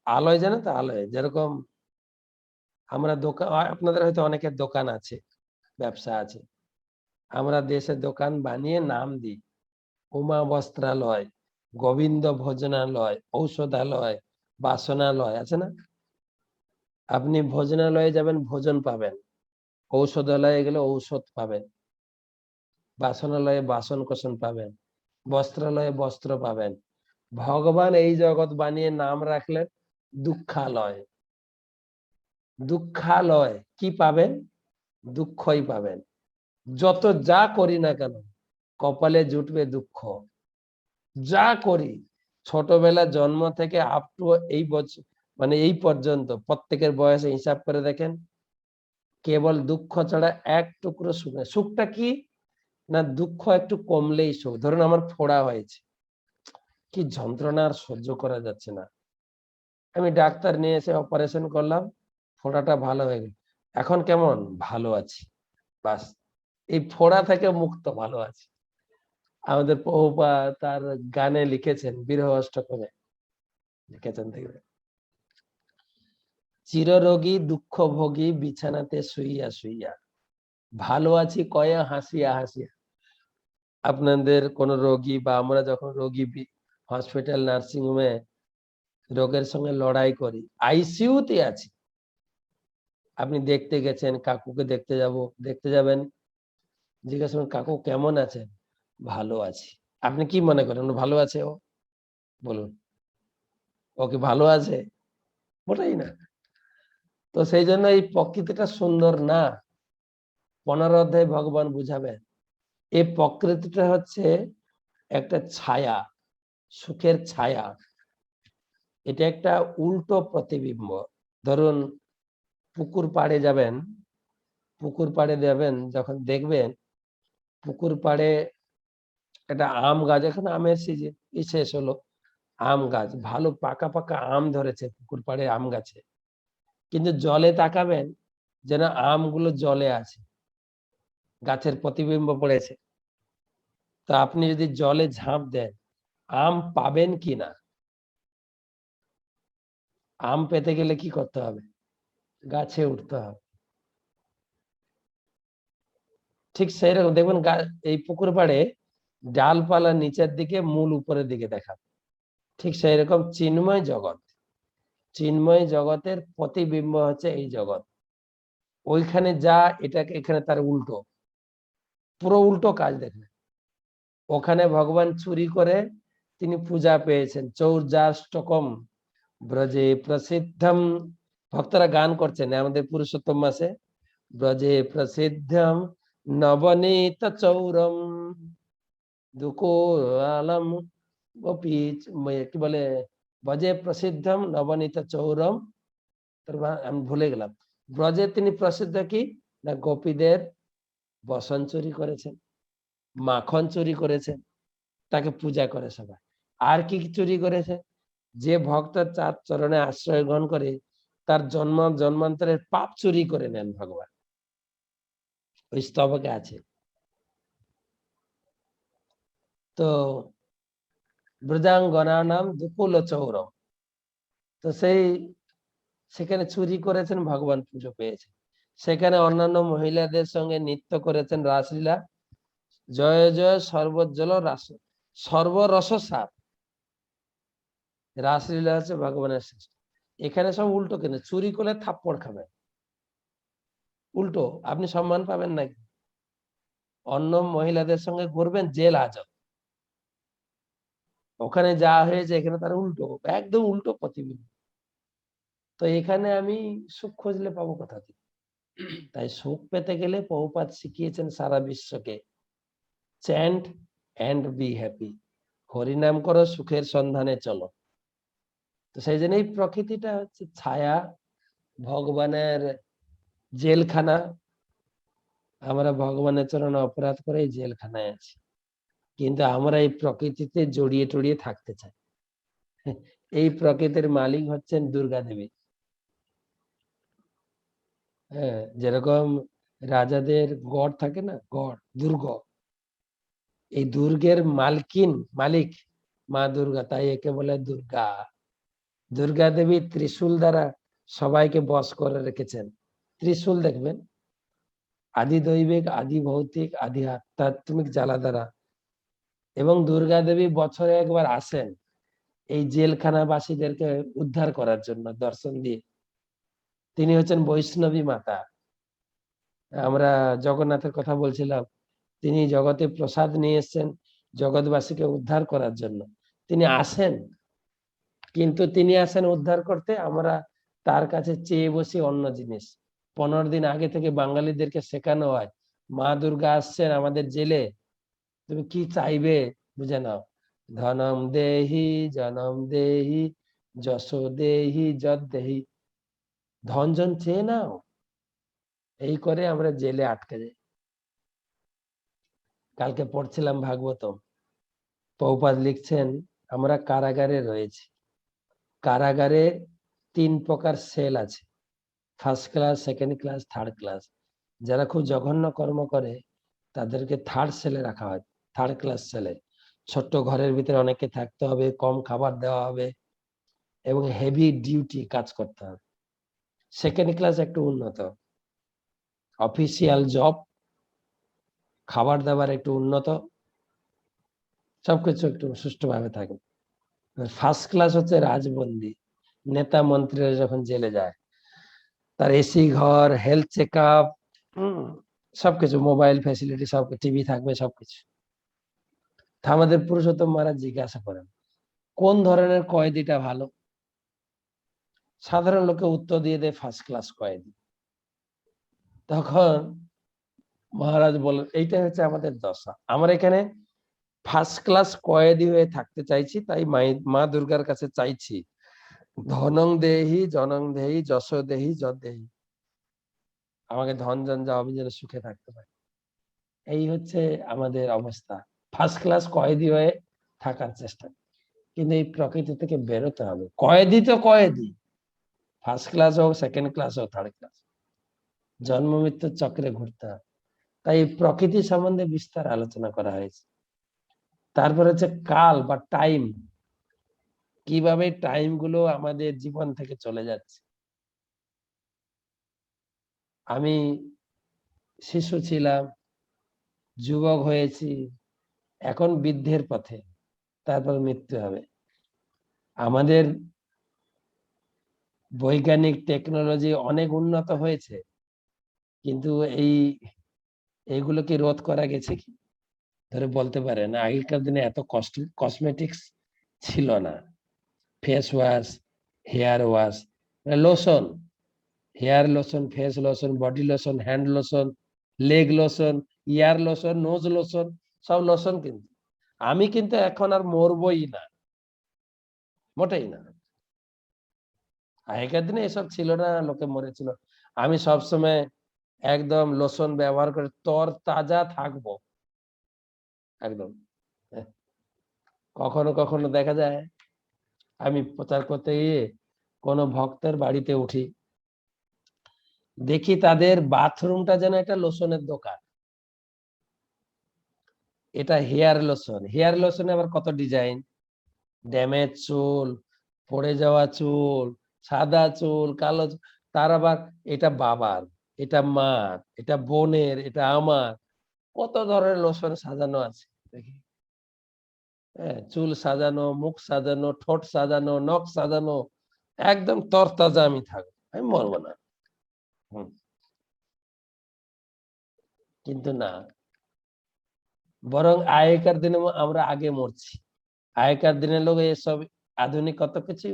আলয় জানো তো, আলয় যেরকম আমরা দোকান, আপনাদের হয়তো অনেকের দোকান আছে, ব্যবসা আছে, আমরা দেশে দোকান বানিয়ে নাম দিই, উমা বস্ত্রালয়, গোবিন্দ ভোজনালয়, ঔষধালয়, বাসনালয়, আছে না? আপনি ভোজনালয়ে যাবেন, ভোজন পাবেন, ঔষধালয়ে গেলে ঔষধ পাবেন, বাসনালয়ে বাসন কোসন পাবেন, বস্ত্রালয়ে বস্ত্র পাবেন। ভগবান এই জগৎ বানিয়ে নাম রাখলেন দুঃখালয়। দুঃখালয় কি পাবেন? দুঃখই পাবেন। যত যা করি না কেন কপালে জুটবে দুঃখ। যা করি, ছোটবেলা জন্ম থেকে আপ টু এই বছর, মানে এই পর্যন্ত প্রত্যেকের বয়সে হিসাব করে দেখেন, কেবল দুঃখ ছাড়া এক টুকরো সুখ নেই। সুখটা কি না, দুঃখ একটু কমলেই সুখ। ধরুন আমার ফোড়া হয়েছে, কি যন্ত্রণা, আর সহ্য করা যাচ্ছে না, আমি ডাক্তার নিয়ে এসে অপারেশন করলাম, ফোড়াটা ভালো হয়ে গেল, এখন কেমন, ভালো আছি, বাস, এই ফোড়া থেকে মুক্ত, ভালো আছি। আমাদের প্রভুপাদ তার গানে লিখেছেন বিরহ অষ্টকমে, লিখেছেন দেখবে, চিররোগী দুঃখ ভোগী বিছানাতে শুইয়া শুইয়া, ভালো আছি কয়া হাসিয়া হাসিয়া। আপনাদের কোন রোগী বা আমরা যখন রোগী হসপিটাল নার্সিং হোমে রোগের সঙ্গে লড়াই করি, আইসিইউতে আছি, আপনি দেখতে গেছেন, কাকুকে দেখতে যাবেন, জিজ্ঞাসা করুন কাকু কেমন আছেন, ভালো আছি। আপনি কি মনে করেন ভালো আছে ও? বলুন, ও কি ভালো আছে? ওটাই না। তো সেই জন্য এই প্রকৃতিটা সুন্দর না? 15 অধ্যায়ে ভগবান বুঝাবেন এই প্রকৃতিটা হচ্ছে একটা ছায়া, সুখের ছায়া। এটা একটা উল্টো প্রতিবিম্ব। ধরুন পুকুর পাড়ে যাবেন, যখন দেখবেন পুকুর পাড়ে একটা আম গাছ, এখন আমের সিজন শেষ হলো, আম গাছ ভালো পাকা পাকা আম ধরেছে পুকুর পাড়ে আম গাছে, কিন্তু জলে তাকাবেন যেন আমগুলো জলে আছে, গাছের প্রতিবিম্ব পড়েছে। তো আপনি যদি জলে ঝাঁপ দেন, আম পাবেন কিনা? আম পেতে গেলে কি করতে হবে? গাছে উঠতে হবে। ঠিক সেই রকম দেখবেন এই পুকুর পাড়ে ডালপালা নিচের দিকে, মূল উপরের দিকে দেখা, ঠিক সেই রকম চিন্ময় জগতের প্রতিবিম্ব হচ্ছে এই জগৎ। ওইখানে যা এটাকে এখানে তার উল্টো, পুরো উল্টো কাজ দেখবেন। ওখানে ভগবান চুরি করে তিনি পূজা পেয়েছেন, চৌর্যাষ্টকম ব্রজে প্রসিদ্ধম। ভক্তরা গান করছেন আমাদের পুরুষোত্তম মাসে, ব্রজে প্রসিদ্ধম নবনীত চৌরম দুকুলাম গোপী, কি বলে, ব্রজে প্রসিদ্ধম নবনীত চৌরম। আমি ভুলে গেলাম। ব্রজে তিনি প্রসিদ্ধ কি না, গোপীদের বসন চুরি করেছেন, মাখন চুরি করেছেন, তাকে পূজা করে সবাই। আর কি চুরি করেছে? যে ভক্ত চার চরণে আশ্রয় গ্রহণ করে তার জন্মান্তরের পাপ চুরি করে নেন ভগবান, ওই স্তবকে আছে। তো ব্রজাঙ্গনা নাম দুকুল চৌরম, তো সেখানে চুরি করেছেন, ভগবান পুজো পেয়েছেন। সেখানে অন্যান্য মহিলাদের সঙ্গে নৃত্য করেছেন, রাসলীলা, জয় জয় সর্বজল রাস, সর্বরস সার। রাসলীলা হচ্ছে ভগবানের শ্রেষ্ঠ। এখানে সব উল্টো, কেন চুরি করলে থাপ্পড় খাবেন, উল্টো আপনি সম্মান পাবেন নাকি? অন্য মহিলাদের সঙ্গে ঘুরবেন, জেল আজব। ওখানে যা হয়েছে এখানে তার উল্টো, একদম উল্টো প্রতিবিম্ব। তো এখানে আমি সুখ খুঁজলে পাবো কোথা থেকে? তাই সুখ পেতে গেলে প্রভুপাদ শিখিয়েছেন সারা বিশ্বকে, চ্যান্ট এন্ড বি হ্যাপি, হরিনাম করো, সুখের সন্ধানে চলো। তো সেই জন্য এই প্রকৃতিটা হচ্ছে ছায়া, ভগবানের জেলখানা। আমরা ভগবানের চরণে অপরাধ করে এই জেলখানায় আছি, কিন্তু আমরা এই প্রকৃতিতে জড়িয়ে টড়িয়ে থাকতে চাই। এই প্রকৃতির মালিক হচ্ছেন দুর্গা দেবী। হ্যাঁ, যেরকম রাজাদের গড় থাকে না, গড়, দুর্গ, এই দুর্গের মালিক মা দুর্গা, তাই একে বলে দুর্গা। দুর্গা দেবী ত্রিশূল দ্বারা সবাইকে বশ করে রেখেছেন। ত্রিশূল দেখবেন আদি দৈবিক, আদি ভৌতিক, আদি আধ্যাত্মিক জ্বালা দ্বারা। এবং দুর্গা দেবী বছরে একবার আসেন এই জেলখানাবাসীদেরকে উদ্ধার করার জন্য দর্শন দিয়ে। তিনি হচ্ছেন বৈষ্ণবী মাতা। আমরা জগন্নাথের কথা বলছিলাম, তিনি জগতে প্রসাদ নিয়ে এসছেন জগৎবাসীকে উদ্ধার করার জন্য। তিনি আসেন, কিন্তু তিনি আসেন উদ্ধার করতে, আমরা তার কাছে চেয়ে বসি অন্য জিনিস। 15 দিন আগে থেকে বাঙালিদেরকে শেখানো হয়, মা দুর্গা আসছেন আমাদের জেলে, তুমি কি চাইবে বুঝে নাও, ধনম দেহি জনম দেহি যশ দেহি যদ দেহি, ধন জন চেয়ে নাও। এই করে আমরা জেলে আটকে যাই। কালকে পড়ছিলাম ভাগবতম, প্রভুপাদ লিখছেন আমরা কারাগারে রয়েছি। কারাগারে 3 প্রকার সেল আছে, first class, second class, third class. যারা খুব জঘন্য কর্ম করে তাদেরকে থার্ড সেলে রাখা হয়, থার্ড ক্লাস সেলে। ছোট্ট ঘরের ভিতরে অনেকে থাকতে হবে, কম খাবার দেওয়া হবে, এবং হেভি ডিউটি কাজ করতে হবে। সেকেন্ড ক্লাস একটু উন্নত, অফিসিয়াল জব, খাবার দাবার একটু উন্নত, সবকিছু একটু সুষ্ঠুভাবে থাকে। ফার্স্ট ক্লাস হচ্ছে রাজবন্দি, নেতা মন্ত্রীরা যখন জেলে যায়, তার এসি ঘর, হেলথ চেক আপ, সবকিছু, মোবাইল ফ্যাসিলিটি, সব টিভি থাকবে, সবকিছু। আমাদের পুরুষোত্তম মহারাজ জিজ্ঞাসা করেন কোন ধরনের কয়েদিটা ভালো, সাধারণ লোকে উত্তর দিয়ে দেয় ফার্স্ট ক্লাস কয়েদি। তখন মহারাজ বলেন এইটা হচ্ছে আমাদের দশা, আমরা এখানে ফার্স্ট ক্লাস কয়েদি হয়ে থাকতে চাইছি, তাই মা দুর্গার কাছে চাইছি ধনং দেহি জনং দেহি যশ দেহি যশ দেহি, আমাকে ধন জন যা আমি যেন সুখে থাকতে পারি। এই হচ্ছে আমাদের অবস্থা, ফার্স্ট ক্লাস কয়েদি হয়ে থাকার চেষ্টা। কিন্তু এই প্রকৃতি থেকে বেরোতে হবে। কয়েদি তো কয়েদি, ফার্স্ট ক্লাস হোক, সেকেন্ড ক্লাস হোক, থার্ড ক্লাস, জন্ম মৃত্যুর চক্রে ঘুরতে হবে। তাই প্রকৃতি সম্বন্ধে বিস্তার আলোচনা করা হয়েছে। তারপর হচ্ছে কাল বা টাইম, কিভাবে টাইম গুলো আমাদের জীবন থেকে চলে যাচ্ছে। আমি শিশু ছিলাম, যুবক হয়েছি, এখন বৃদ্ধের পথে, তারপর মৃত্যু হবে। আমাদের বৈজ্ঞানিক টেকনোলজি অনেক উন্নত হয়েছে, কিন্তু এইগুলোকে রোধ করা গেছে কি ধরে বলতে পারেন। আগেকার দিনে এত কসমেটিক্স ছিল না, face wash, hair wash, lotion, hair lotion, face lotion, body lotion, hand lotion, leg lotion, ear lotion, nose lotion, সব লোশন। কিন্তু আমি কিন্তু এখন আর মরবই না, মোটেই না। আগেকার দিনে এসব ছিল না, লোকে মরেছিল। আমি সবসময় একদম লোশন ব্যবহার করে তর তাজা থাকবো একদম। কখনো কখনো দেখা যায় আমি প্রচার করতে গিয়ে কোনো ভক্তের বাড়িতে উঠি, দেখি তাদের বাথরুমটা যেন একটা লোশনের দোকান। এটা হেয়ার লোশন, হেয়ার লোশনে আবার কত ডিজাইন, ড্যামেজ চুল, পড়ে যাওয়া চুল, সাদা চুল, কালো তার আবার এটা বাবার, এটা মার, এটা বোনের, এটা আমার, কত ধরনের লোশন সাজানো আছে দেখি। হ্যাঁ, চুল সাজানো, মুখ সাজানো, ঠোঁট সাজানো, নখ সাজানো, একদম তরতাজা আমি থাকবো, আমি মরবো না। কিন্তু না, বরং আগেকার দিনে আমরা আগে মরছি। আগেকার দিনের লোক এসব আধুনিক কত কিছু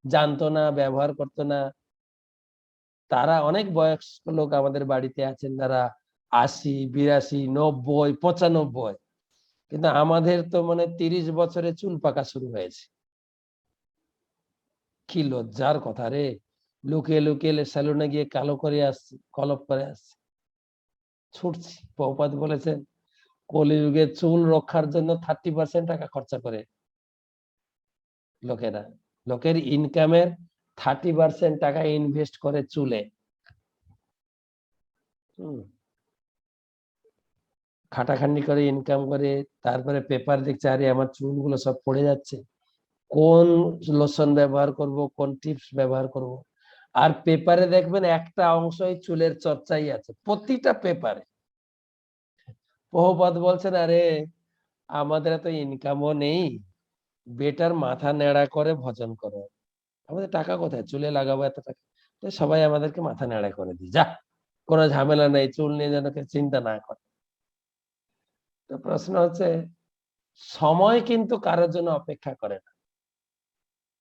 জানতো না, ব্যবহার করতো না। তারা অনেক বয়স্ক লোক আমাদের বাড়িতে আছেন, যারা 80, 82, 90, 95, কিন্তু আমাদের তো 30 বছরে চুল পাকা শুরু হয়েছে। কি লজ্জার কথা রে, লুকিয়ে লুকিয়ে সেলুনে গিয়ে কালো করে আসছি, কলপ করে আসছি, ছুটছি। প্রভুপাদ বলেছেন কলিযুগে চুল রক্ষার জন্য 30% টাকা খরচা করে লোকেরা, লোকের ইনকামের 30% টাকা ইনভেস্ট করে চুলে। খাটাখাটনি করে ইনকাম করে, তারপরে পেপার দেখছে আরে আমার চুলগুলো সব পড়ে যাচ্ছে, কোন লোশন ব্যবহার করব, কোন টিপস ব্যবহার করব। আর পেপারে দেখবেন একটা অংশই চুলের চর্চাই আছে, প্রতিটা পেপারে। প্রভুপাদ বলছেন আরে আমাদের এত ইনকামও নেই, বেটার মাথা নেড়া করে ভজন করো। আমাদের টাকা কোথায়, চুলে লাগাবো এত টাকা? তো সবাই আমাদেরকে মাথা নেড়া করে দিই, যা কোনো ঝামেলা নেই, চুল নিয়ে যেন চিন্তা না করে। তো প্রশ্ন হচ্ছে সময় কিন্তু কারোর জন্য অপেক্ষা করে না।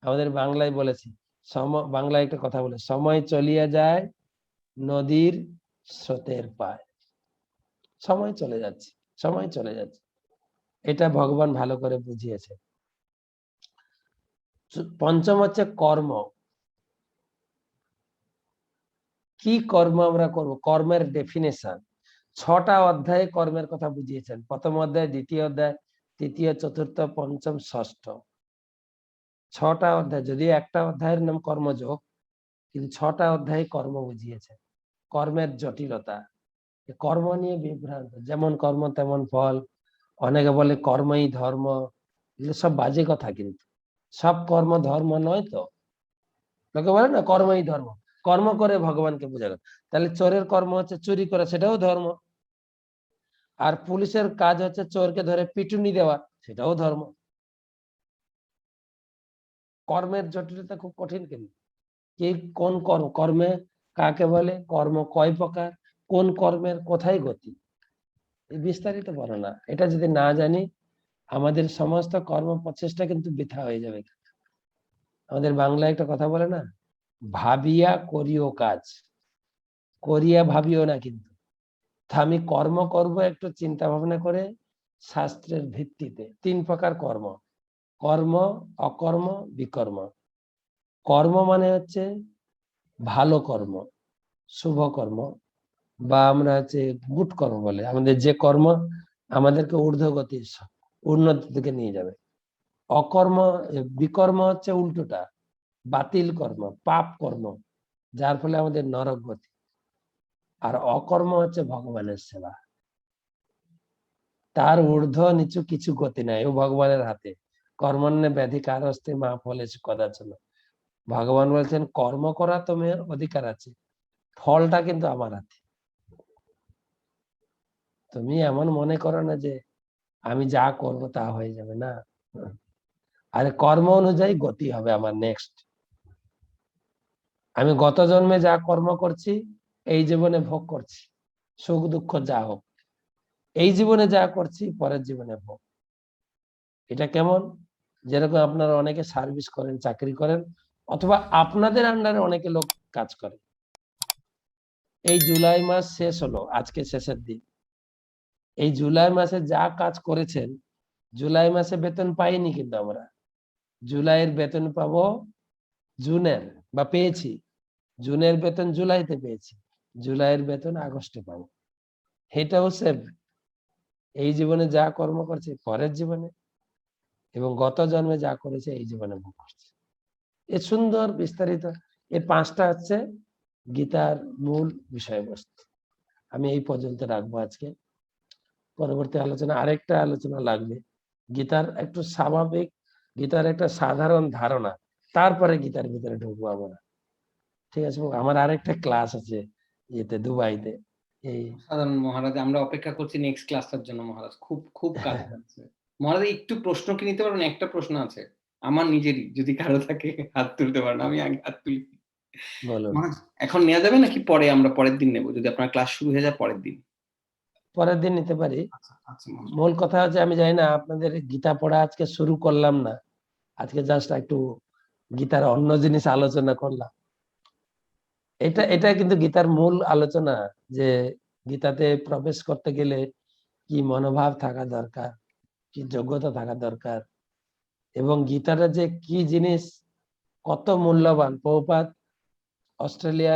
আমাদের বাংলায় বলেছি, বাংলায় একটা কথা বলে, সময় চলিয়া যায় নদীর স্রোতের পায়। সময় চলে যাচ্ছে, সময় চলে যাচ্ছে, এটা ভগবান ভালো করে বুঝিয়েছে। পঞ্চম হচ্ছে কর্ম। কি কর্ম আমরা করব, কর্মের ডেফিনেশন 6টা অধ্যায়ে কর্মের কথা বুঝিয়েছেন। প্রথম অধ্যায়, দ্বিতীয় অধ্যায়, তৃতীয়, চতুর্থ, পঞ্চম, ষষ্ঠ, 6টা অধ্যায়। যদিও একটা অধ্যায়ের নাম কর্মযোগ, কিন্তু 6টা অধ্যায়ে কর্ম বুঝিয়েছে। কর্মের জটিলতা, কর্ম নিয়ে বিভ্রান্ত, যেমন কর্ম তেমন ফল, অনেকে বলে কর্মই ধর্ম, এগুলো সব বাজে কথা। কিন্তু সব কর্ম ধর্ম নয় তো। লোকে বলে না কর্মই ধর্ম, কর্ম করে ভগবানকে পূজা করে। তাহলে চোরের কর্ম হচ্ছে চুরি করা, সেটাও ধর্ম। আর পুলিশের কাজ হচ্ছে চোরকে ধরে পিটুনি দেওয়া, সেটাও ধর্ম। কর্মের জটিলতা খুব কঠিন। কিন্তু কি কোন কর্ম, কর্মে কাকে বলে, কর্ম কয় প্রকার, কোন কর্মের কোথায় গতি, এই বিস্তারিত বর্ণনা। এটা যদি না জানি আমাদের সমস্ত কর্ম প্রচেষ্টা কিন্তু বৃথা হয়ে যাবে। আমাদের বাংলায় একটা কথা বলে না, ভাবিয়া করিও কাজ, করিয়া ভাবিও না। কিন্তু আমি কর্ম করব একটু চিন্তা ভাবনা করে শাস্ত্রের ভিত্তিতে। 3 প্রকার কর্ম: কর্ম, অকর্ম, বিকর্ম। কর্ম মানে হচ্ছে ভালো কর্ম, শুভ কর্ম, বা আমরা হচ্ছে গুড কর্ম বলে, আমাদের যে কর্ম আমাদেরকে ঊর্ধ্বগতির উন্নতির দিকে নিয়ে যাবে। অকর্ম, বিকর্ম হচ্ছে উল্টোটা, বাতিল কর্ম, পাপ কর্ম, যার ফলে আমাদের নরক গতি। আর অকর্ম হচ্ছে ভগবানের সেবা, তার ঊর্ধ্ব নিচু কিছু গতি নাই, ও ভগবানের হাতে। কর্মণ্যে ব্যাধি কারস্তে মা ফলেছ কদাচন। ভগবান বলছেন কর্ম করা তোমার অধিকার আছে, ফলটা কিন্তু আমার হাতে। তুমি এমন মনে করো না যে আমি যা করব তা হয়ে যাবে, না। আরে কর্ম অনুযায়ী গতি হবে আমার নেক্সট। আমি গত জন্মে যা কর্ম করছি এই জীবনে ভোগ করছি, সুখ দুঃখ যা হোক। এই জীবনে যা করছি পরের জীবনে ভোগ। এটা কেমন? যেরকম আপনারা অনেকে সার্ভিস করেন, চাকরি করেন, অথবা আপনাদের আন্ডারে অনেকে লোক কাজ করে। এই জুলাই মাস শেষ হলো, আজকে শেষের দিন। এই জুলাই মাসে যা কাজ করেছেন, জুলাই মাসে বেতন পাইনি, কিন্তু আমরা জুলাইয়ের বেতন পাবো জুনের, বা পেয়েছি। জুনের বেতন জুলাইতে পেয়েছি, জুলাইয়ের বেতন আগস্টে পাবো। এটাও সেম, এই জীবনে যা কর্ম করছে পরের জীবনে, এবং গত জন্মে যা করেছে এই জীবনে ভোগ করছে। এ সুন্দর বিস্তারিত। এই 5টা হচ্ছে গীতার মূল বিষয়বস্তু। আমি এই পর্যন্ত রাখবো আজকে। পরবর্তী আলোচনা আরেকটা আলোচনা লাগবে, গীতার একটু স্বাভাবিক, গীতার একটা সাধারণ ধারণা, তারপরে গীতার ভিতরে ঢুকবো আমরা। ঠিক আছে? আমার আরেকটা ক্লাস আছে ইয়েতে, দুবাইতে। এই সাধারণ মহারাজ, আমরা অপেক্ষা করছি নেক্সট ক্লাসটার জন্য মহারাজ। খুব খুব কাজ আছে মহারাজ। একটু প্রশ্ন কি নিতে পারবেন? একটা প্রশ্ন আছে আমার নিজেরই, যদি কারো থাকে হাত তুলতে পারেন। আমি আগে হাত তুলি। বলুন। মহারাজ এখন নেওয়া যাবে নাকি পরে? আমরা পরের দিন নেব, যদি আপনার ক্লাস শুরু হয়ে যায় পরের দিন। পরের দিন নিতে পারি। আচ্ছা আচ্ছা মহারাজ। মূল কথা হচ্ছে আমি জানি না, আপনাদের গীতা পড়া আজকে শুরু করলাম না, আজকে জাস্ট একটু গীতার অন্য জিনিস আলোচনা করলাম। এটা এটা কিন্তু গীতার মূল আলোচনা, যে গীতাতে প্রবেশ করতে গেলে কি মনোভাব থাকা দরকার, কি যোগ্যতা থাকা দরকার, এবং গীতাটা যে কি জিনিস, কত মূল্যবান। প্রভুপাদ অস্ট্রেলিয়া,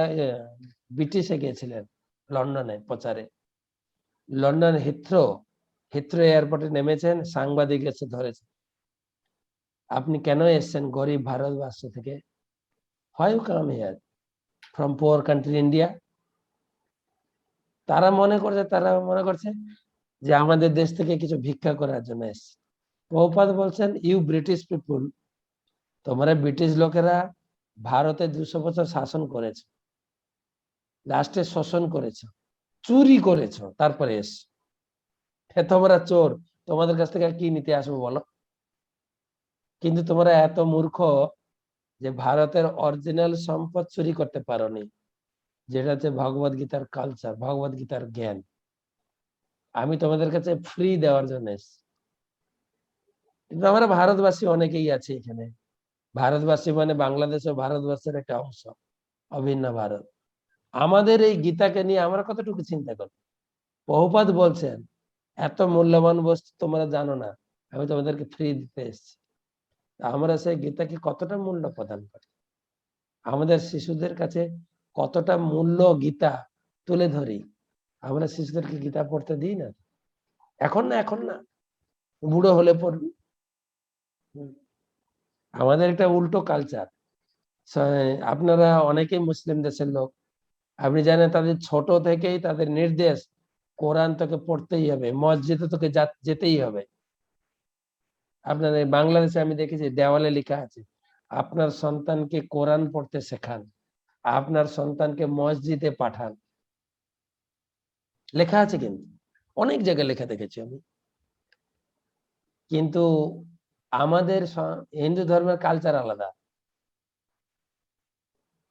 ব্রিটিশে গিয়েছিলেন, লন্ডনে প্রচারে। লন্ডন হিথ্রো এয়ারপোর্টে নেমেছেন, সাংবাদিক এসে ধরেছে, আপনি কেন এসেছেন গরিব ভারতবর্ষ থেকে? Why you come here from poor country India? তারা মনে করছে যে আমাদের দেশ থেকে কিছু ভিক্ষা করার জন্য এসেছে। প্রভুপাদ বলছেন, ইউ ব্রিটিশ পিপুল, তোমরা ব্রিটিশ লোকেরা ভারতে 200 বছর শাসন করেছে, রাষ্ট্রের শোষণ করেছো, চুরি করেছো, তারপরে এসছো। তোমরা চোর, তোমাদের কাছ থেকে কি নিতে আসবো বলো? কিন্তু তোমরা এত মূর্খ যে ভারতের অরিজিনাল সম্পদ চুরি করতে পারোনি, যেটা হচ্ছে ভগবত গীতার কালচার, ভগবত গীতার জ্ঞান। আমি তোমাদের কাছে ফ্রি দেওয়ার জন্য এসেছি। কিন্তু আমরা ভারতবাসী অনেকেই আছে এখানে। ভারতবাসী মানে বাংলাদেশ ও ভারতবর্ষের একটা অংশ, অভিন্ন ভারত। আমাদের এই গীতাকে নিয়ে আমরা কতটুকু চিন্তা করি? প্রভুপাদ বলছেন, এত মূল্যবান বস্তু তোমরা জানো না, আমি তোমাদেরকে ফ্রি দিতে এসেছি। আমরা সেই গীতাকে কতটা মূল্য প্রদান করি? আমাদের শিশুদের কাছে কতটা মূল্য গীতা তুলে ধরি? আমরা শিশুদেরকে গীতা পড়তে দিই না। এখন না, বুড়ো হলে পড়বি। আমাদের একটা উল্টো কালচার। আপনারা অনেকেই মুসলিম দেশের লোক, আপনি জানেন তাদের ছোট থেকেই তাদের নির্দেশ, কোরআন তোকে পড়তেই হবে, মসজিদে তোকে যেতেই হবে। আপনাদের বাংলাদেশে আমি দেখেছি দেওয়ালে লেখা আছে, আপনার সন্তানকে কোরআন পড়তে শেখান, আপনার সন্তানকে মসজিদে পাঠান। লেখা আছে, কিন্তু অনেক জায়গায় লেখা দেখেছি আমি। কিন্তু আমাদের হিন্দু ধর্মের কালচার আলাদা।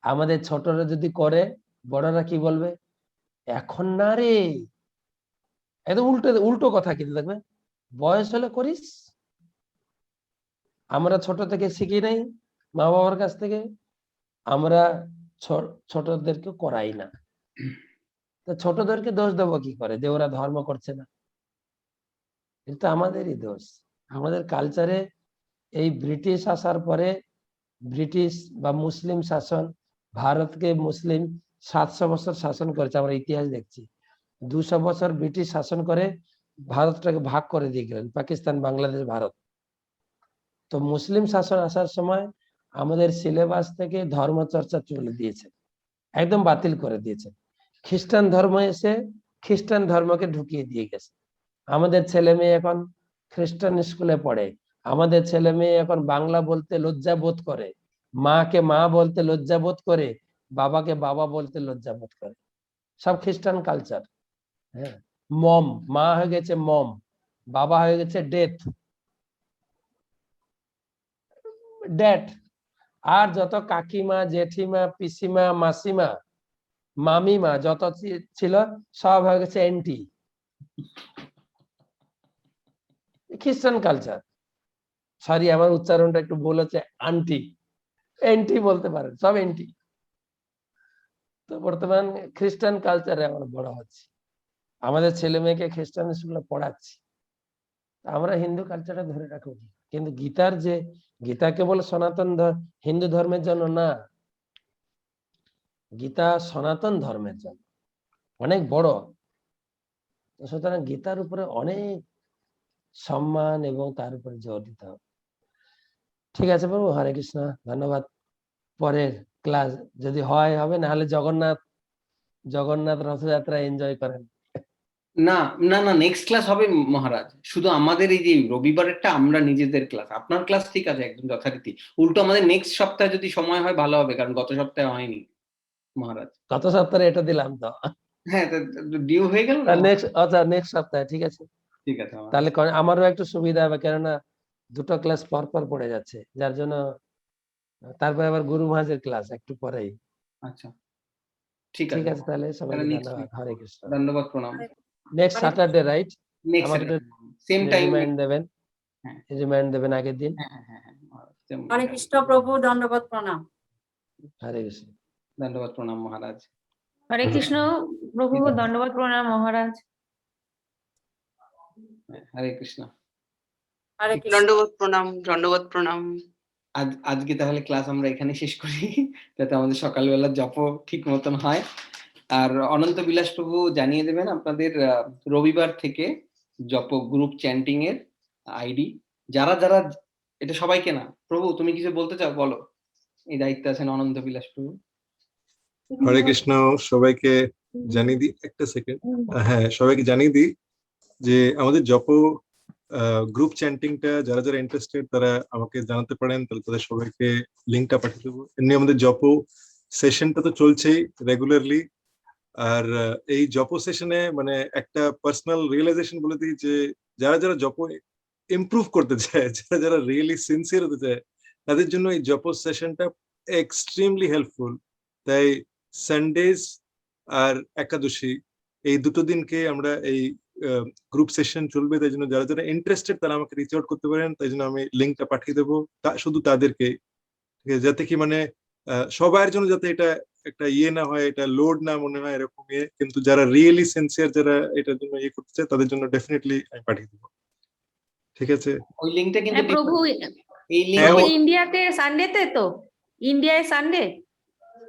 আমাদের ছোটরা যদি করে, বড়রা কি বলবে, এখন না রে, একদম উল্টো উল্টো কথা কিন্তু দেখবে, বয়স হলে করিস। আমরা ছোট থেকে শিখি নাই মা বাবার কাছ থেকে, আমরা ছোটদেরকে করাই না। তো ছোটদেরকে দোষ দেবো কি করে যে ওরা ধর্ম করছে না? কিন্তু আমাদেরই দোষ। আমাদের কালচারে এই ব্রিটিশ আসার পরে, ব্রিটিশ বা মুসলিম শাসন, ভারতকে মুসলিম 700 বছর শাসন করেছে, আমরা ইতিহাস দেখছি। 200 বছর ব্রিটিশ শাসন করে ভারতটাকে ভাগ করে দিয়ে গেলেন, পাকিস্তান, বাংলাদেশ, ভারত। তো মুসলিম শাসন আসার সময় আমাদের সিলেবাস থেকে ধর্মচর্চা চলে দিয়েছে, একদম বাতিল করে দিয়েছে। খ্রিস্টান ধর্ম এসে খ্রিস্টান ধর্মকে ঢুকিয়ে দিয়ে গেছে। আমাদের ছেলে মেয়ে এখন খ্রিস্টান স্কুলে পড়ে, আমাদের ছেলে মেয়ে এখন বাংলা বলতে লজ্জা বোধ করে, মাকে মা বলতে লজ্জা বোধ করে, বাবাকে বাবা বলতে লজ্জা বোধ করে। সব খ্রিস্টান কালচার। হ্যাঁ, মম, মা হয়ে গেছে মম, বাবা হয়ে গেছে ডেথ, ড্যাড। আর যত কাকিমা, জেঠিমা, পিসিমা, মাসিমা, মামিমা যত ছিল সব হয়ে গেছে এন্টি। খ্রিস্টান কালচার। সরি, আমার উচ্চারণটা একটু ভুল হচ্ছে, আন্টি, এন্টি বলতে পারেন, সব এন্টি। তো বর্তমান খ্রিস্টান কালচারে আমরা বড় হচ্ছি, আমাদের ছেলে মেয়েকে খ্রিস্টান স্কুলে পড়াচ্ছি। আমরা হিন্দু কালচারটা ধরে রাখবো। কিন্তু গীতার যে, গীতা কেবল সনাতন হিন্দু ধর্মের জন্য না, গীতা সনাতন ধর্মের জন্য অনেক বড়। সুতরাং গীতার উপরে অনেক সম্মান এবং তার উপরে জোর দিতে হবে। ঠিক আছে প্রভু, হরে কৃষ্ণ, ধন্যবাদ। পরের ক্লাস যদি হয় হবে, না হলে জগন্নাথ রথযাত্রা এনজয় করেন। না না না, নেক্সট ক্লাস হবে মহারাজ। শুধু আমাদের এই যে রবিবারেরটা আমরা নিজেদের ক্লাস, আপনার ক্লাস ঠিক আছে একদম যথারীতি, উল্টো আমাদের নেক্সট সপ্তাহে যদি সময় হয় ভালো হবে, কারণ গত সপ্তাহে হয়নি মহারাজ। গত সপ্তাহে এটা দিলাম তো, হ্যাঁ, ডিউ হয়ে গেল না। নেক্সট, আচ্ছা নেক্সট সপ্তাহে ঠিক আছে। ঠিক আছে মহারাজ। তাহলে আমারও একটু সুবিধা হবে, কেননা দুটো ক্লাস পর পর পড়ে যাচ্ছে, যার জন্য। তারপরে আবার গুরু মহাজের ক্লাস একটু পরেই। আচ্ছা, ঠিক ঠিক আছে। আছে, তাহলে সবাইকে তাহলে next ধন্যবাদ, week। হরে কৃষ্ণ। ধন্যবাদ, প্রণাম। Next Saturday right? নেক্সট আমাকে একটু সেম টাইম। রিমাইন্ড দেবেন, হ্যাঁ রিমাইন্ড দেবেন আগের দিন। হ্যাঁ হ্যাঁ হ্যাঁ মহারাজ। হরে কৃষ্ণ প্রভু, ধন্যবাদ, প্রণাম। হরে কৃষ্ণ। ধন্যবাদ, প্রণাম মহারাজ। হরে কৃষ্ণ প্রভু, ধন্যবাদ প্রণাম মহারাজ। হরে কৃষ্ণ। হরে কৃষ্ণ। দণ্ডবত প্রণাম, দণ্ডবত প্রণাম। আজকে তাহলে ক্লাস আমরা এখানে শেষ করি, যাতে আমাদের সকালবেলা জপ ঠিক মতন হয়। আর অনন্ত বিলাস প্রভু জানিয়ে দেবেন আপনাদের রবিবার থেকে জপ গ্রুপ চ্যান্টিং এর আইডি। যারা যারা, এটা সবাইকে না, প্রভু তুমি কিছু বলতে চাও বলো, এই দায়িত্বে আছেন অনন্ত বিলাস প্রভু। হরে কৃষ্ণ, সবাইকে জানিয়ে দিই, একটা সেকেন্ড। হ্যাঁ, সবাইকে জানিয়ে দিই যে আমাদের জপ গ্রুপ চ্যান্টিংটা যারা যারা ইন্টারেস্টেড তারা আমাকে জানাতে পারেন, তাহলে তাদের সবাইকে লিঙ্কটা পাঠিয়ে দেবো। এমনি আমাদের জপ সেশনটা তো চলছেই রেগুলারলি। আর এই জপ সেশনে মানে একটা পার্সোনাল রিয়েলাইজেশন বলে দিই যে যারা যারা জপ ইমপ্রুভ করতে চায়, যারা যারা রিয়েলি সিনসিয়ার হতে চায়, তাদের জন্য এই জপ সেশনটা এক্সট্রিমলি হেল্পফুল। তাই সানডেজ আর একাদশী এই দুটো দিনকে আমরা এই গ্রুপ সেশন চলবে, তাই জন্য যারা যারা ইন্টারেস্টেড তারা আমাকে রিচ আউট করতে পারেন। তাই জন্য আমি লিঙ্কটা পাঠিয়ে দেবো, শুধু তাদেরকে, ঠিক আছে, যাতে কি মানে সবার জন্য যাতে এটা একটা ইয়ে না হয়, এটা লোড না মনে হয় এরকম ইয়ে। কিন্তু যারা রিয়েলি সিনসিয়ার, যারা এটার জন্য ইয়ে করতে চায়, তাদের জন্য ডেফিনেটলি আমি পাঠিয়ে দেবো, ঠিক আছে। ওই লিঙ্কটা কিন্তু হ্যাঁ প্রভু, এই লিঙ্ক হ্যাঁ, ইন্ডিয়াতে সানডেতে তো, ইন্ডিয়া সানডে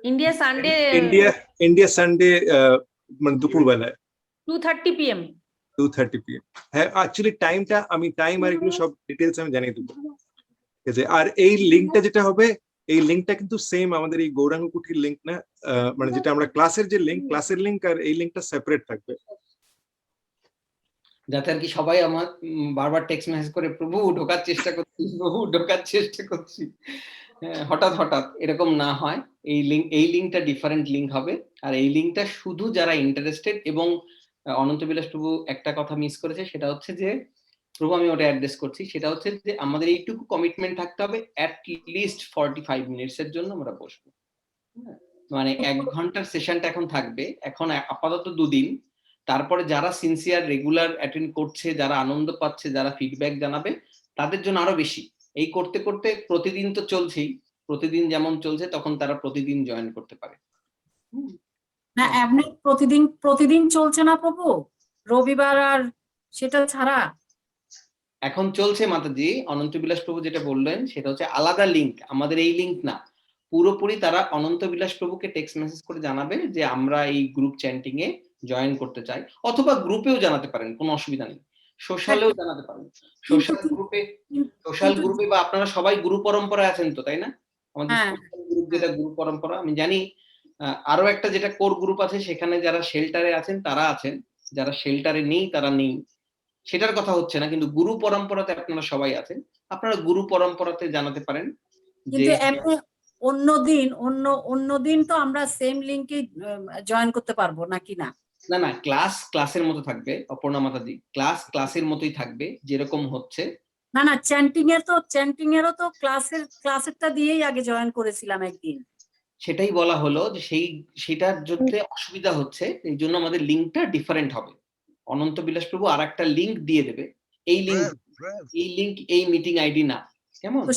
ইন্ডিয়া সানডে মানে দুপুর বেলায় 2:30 PM। 2:30 PM। হ্যাঁ, অ্যাকচুয়ালি টাইমটা আমি টাইম আর এগুলো সব ডিটেলস আমি জানিয়ে দেবো, ঠিক আছে। আর এই লিঙ্কটা যেটা হবে, এই লিঙ্কটা কিন্তু সেম আমাদের এই গৌরাঙ্গ কুঠির লিঙ্ক না, মানে যেটা আমরা ক্লাসের যে লিঙ্ক, ক্লাসের লিঙ্ক আর এই লিঙ্কটা সেপারেট থাকবে, যাতে আর কি সবাই আমার বারবার টেক্সট মেসেজ করে প্রভু ঢোকার চেষ্টা করছি, প্রভু ঢোকার চেষ্টা করছি, হঠাৎ হঠাৎ এরকম না হয়। এই লিঙ্কটা ডিফারেন্ট লিঙ্ক হবে, আর এই লিঙ্কটা শুধু যারা ইন্টারেস্টেড। এবং অনন্ত বিলাস প্রভু একটা কথা মিস করেছে, সেটা হচ্ছে যে, প্রভু আমি ওটা অ্যাড্রেস করছি, সেটা হচ্ছে যে আমাদের এইটুকু কমিটমেন্ট থাকতে হবে, অ্যাট লিস্ট 45 মিনিটসের জন্য আমরা বসবো। মানে 1 ঘন্টার সেশনটা এখন থাকবে, এখন আপাতত 2 দিন। তারপরে যারা সিনসিয়ার রেগুলার অ্যাটেন্ড করছে, যারা আনন্দ পাচ্ছে, যারা ফিডব্যাক জানাবে, তাদের জন্য আরো বেশি। এই করতে করতে প্রতিদিন তো চলছেই, প্রতিদিন যেমন চলছে তখন তারা প্রতিদিন জয়েন করতে পারে। না এমনি প্রতিদিন চলছে না প্রভু, রবিবার আর সেটা ছাড়া? এখন চলছে মাতাজি, অনন্ত বিলাস প্রভু যেটা বললেন সেটা হচ্ছে আলাদা লিঙ্ক, আমাদের এই লিঙ্ক না। পুরোপুরি তারা অনন্ত বিলাস প্রভুকে টেক্সট মেসেজ করে জানাবে যে আমরা এই গ্রুপ চ্যান্টিং এ জয়েন করতে চাই, অথবা গ্রুপেও জানাতে পারেন, কোনো অসুবিধা নেই। সোশ্যালেও জানাতে পারেন, সোশ্যাল গ্রুপে বা আপনারা সবাই গুরু পরম্পরায় আছেন তো, তাই না? আমাদের সোশ্যাল গ্রুপ যেটা গুরু পরম্পরা, আমি জানি আরো একটা যেটা কোর গ্রুপ আছে, সেখানে যারা শেল্টারে আছেন তারা আছেন, যারা শেল্টারে নেই তারা নেই, সেটার কথা হচ্ছে না। কিন্তু গুরু পরম্পরাতে আপনারা সবাই আছেন, আপনারা গুরু পরম্পরাতে জানাতে পারেন যে কিন্তু এমনি অন্য দিন তো আমরা সেম লিংকে জয়েন করতে পারবো নাকি না? না না, ক্লাসের মতো থাকবে অপর্ণা মাতাজি, ক্লাসের মতোই থাকবে যেরকম হচ্ছে। না চ্যান্টিং এরও তো ক্লাসেরটা দিয়েই আগে জয়েন করেছিলাম একদিন। সেটাই বলা হলো যে সেটার জন্য অসুবিধা হচ্ছে, এই জন্য আমাদের লিঙ্কটা ডিফারেন্ট হবে। অনন্ত বিলাস প্রভু আর একটা লিঙ্ক দিয়ে দেবে, এই লিঙ্ক এই মিটিং আইডি না, কেমন? তো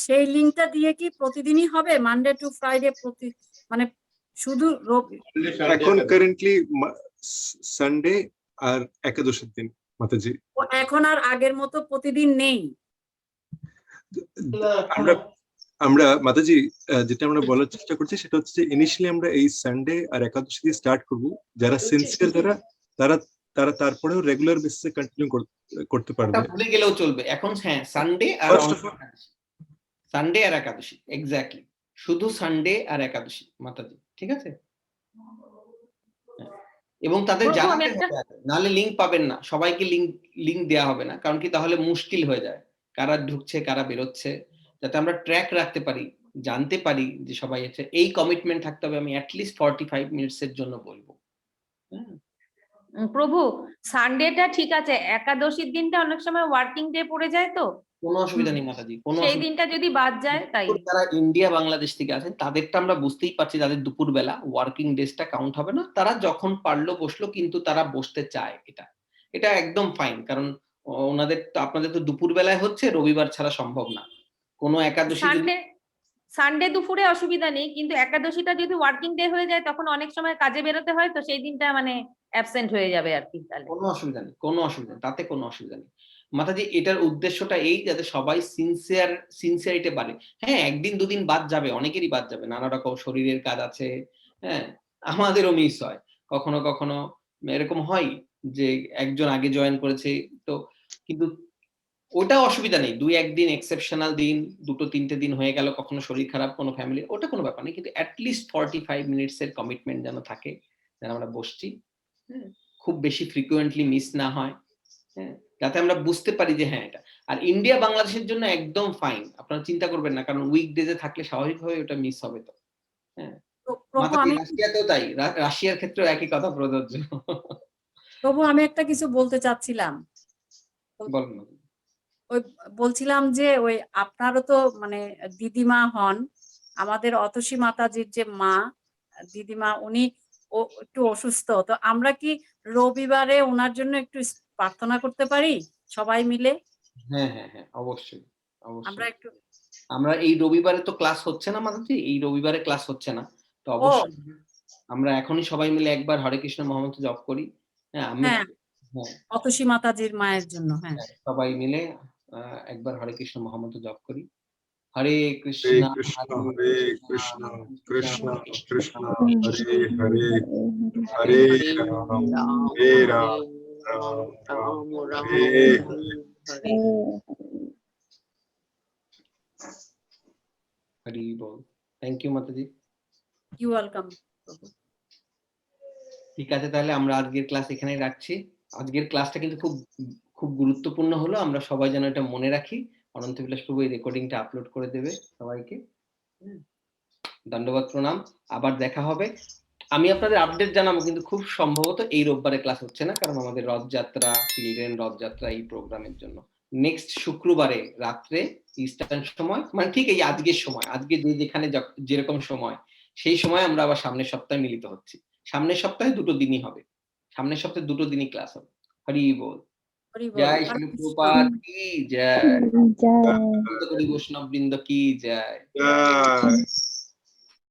সেই লিংকটা দিয়ে কি প্রতিদিনই হবে, মানডে টু ফ্রাইডে মানে শুধু এখন কারেন্টলি সানডে আর একাদশের দিন মাতাজি। এখন আর আগের মতো প্রতিদিন নেই? আমরা মাতাজি যেটা আমরা বলার চেষ্টা করছি সেটা হচ্ছে ইনিশিয়ালি আমরা এই সানডে আর একাদশী দিয়ে স্টার্ট করব, যারা সিনসিয়ার তারা তারা তারপরেও রেগুলার বেসিসে কন্টিনিউ করতে পারবে। ভুলে গেলেও চলবে এখন। হ্যাঁ, সানডে আর একাদশী, এক্স্যাক্টলি, শুধু সানডে আর একাদশী মাতাজি, ঠিক আছে? এবং তাদের জানাতে হবে, নাহলে লিঙ্ক পাবেন না, সবাইকে লিঙ্ক দেওয়া হবে না, কারণ কি তাহলে মুশকিল হয়ে যায় কারা ঢুকছে কারা বেরোচ্ছে, যাতে আমরা ট্র্যাক রাখতে পারি, জানতে পারি যে সবাই আছে। এই কমিটমেন্ট থাকতে হবে, আমি অ্যাটলিস্ট 45 মিনিটসের জন্য বলবো। প্রভু সানডেটা ঠিক আছে, একাদশীর দিনটা অনেক সময় ওয়ার্কিং ডে পড়ে যায়, তো কোনো অসুবিধা নেই মাতাজি, কোনো সেই দিনটা যদি বাদ যায় তাই। যারা ইন্ডিয়া বাংলাদেশ থেকে আছেন তাদেরটা আমরা বুঝতেই পারছি, তাদের দুপুরবেলা ওয়ার্কিং ডেজটা কাউন্ট হবে না, তারা যখন পারলো বসলো, কিন্তু তারা বসতে চায়, এটা একদম ফাইন। কারণ ওনাদের তো, আপনাদের তো দুপুরবেলায় হচ্ছে, রবিবার ছাড়া সম্ভব না। কোনো একাদশী সানডে দুপুরে অসুবিধা নেই, কিন্তু একাদশীটা যদি ওয়ার্কিং ডে হয়ে যায় তখন অনেক সময় কাজে বেরোতে হয়, তো সেই দিনটা মানে অ্যাবসেন্ট হয়ে যাবে আর কি। তাহলে কোনো অসুবিধা নেই, তাতে কোনো অসুবিধা নেই মাতাজি। এটার উদ্দেশ্যটা এই, যাতে সবাই সিনসিয়ারিটি বাড়ে। হ্যাঁ, একদিন দুদিন বাদ যাবে, অনেকেরই বাদ যাবে, নানা রকম শরীরের কাজ আছে, হ্যাঁ, আমাদেরও মিস হয় কখনো কখনো, এরকম হয় যে একজন আগে জয়েন করেছে তো, কিন্তু ওটা অসুবিধা নেই। 2-1 দিন এক্সেপশনাল দিন, 2-3 দিন হয়ে গেল, কখনো শরীর খারাপ কোনো ফ্যামিলি, ওটা কোনো ব্যাপার নেই, কিন্তু অ্যাটলিস্ট 45 মিনিটসের কমিটমেন্ট যেন থাকে, যেন আমরা বসছি, হ্যাঁ, খুব বেশি ফ্রিকুয়েন্টলি মিস না হয়, হ্যাঁ, যাতে আমরা বুঝতে পারি যে হ্যাঁ এটা। আর ইন্ডিয়া বাংলাদেশের জন্য একদম ফাইন, আপনারা চিন্তা করবেন না, কারণ উইকডেজে থাকলে স্বাভাবিকভাবে ওটা মিস হবে। তো হ্যাঁ, রাশিয়াতেও তাই, রাশিয়ার ক্ষেত্রেও একই কথা প্রযোজ্য। প্রভু আমি একটা কিছু বলতে চাচ্ছিলাম। বলুন। ওই বলছিলাম যে ওই আপনারও তো মানে দিদিমা হন, আমাদের অতসী মাতাজির যে মা দিদিমা, উনি একটু অসুস্থ, তো আমরা কি রবিবারে ওনার জন্য একটু প্রার্থনা করতে পারি সবাই মিলে? হ্যাঁ, অবশ্যই। আমরা এই রবিবারে তো ক্লাস হচ্ছে না মাতাজি, এই রবিবারে ক্লাস হচ্ছে না, তো অবশ্যই আমরা এখনই সবাই মিলে একবার হরে কৃষ্ণ মহামন্ত্র জপ করি। হ্যাঁ, অতসী মাতাজির মায়ের জন্য, হ্যাঁ, সবাই মিলে একবার হরে কৃষ্ণ মহামন্ত্র জপ করি। হরে কৃষ্ণ হরে কৃষ্ণ কৃষ্ণ কৃষ্ণ হরে হরে হরে রাম হরে রাম রাম রাম হরে হরে। হরি বল। থ্যাংক ইউ মাতাজি। You welcome. ঠিক আছে, তাহলে আমরা আজকের ক্লাস এখানেই রাখছি। আজকের ক্লাসটা কিন্তু খুব গুরুত্বপূর্ণ হলো, আমরা সবাই যেন এটা মনে রাখি। অনন্ত বিলাস প্রভু এই রেকর্ডিংটা আপলোড করে দেবে সবাইকে। ধন্যবাদ, প্রণাম। আবার দেখা হবে। আমি আপনাদের আপডেট জানাবো, কিন্তু খুব সম্ভবত এই রোববারে ক্লাস হচ্ছে না, কারণ আমাদের রথযাত্রা, চিলড্রেন রথযাত্রা এই প্রোগ্রামের জন্য। নেক্সট শুক্রবারে রাত্রে ইস্টার্ন সময়, মানে ঠিক এই আজকের সময়, আজকে যেখানে যেরকম সময়, সেই সময় আমরা আবার সামনের সপ্তাহে মিলিত হচ্ছি। সামনের সপ্তাহে দুটো দিনই হবে, সামনের সপ্তাহে দুটো দিনই ক্লাস হবে। হরি বল। হরি বল, জয় হরে শিল কৃষ্ণ। প্রপাত কি জয়, জয় অনন্ত কোটি বৈষ্ণব বৃন্দ কি জয়। জয়।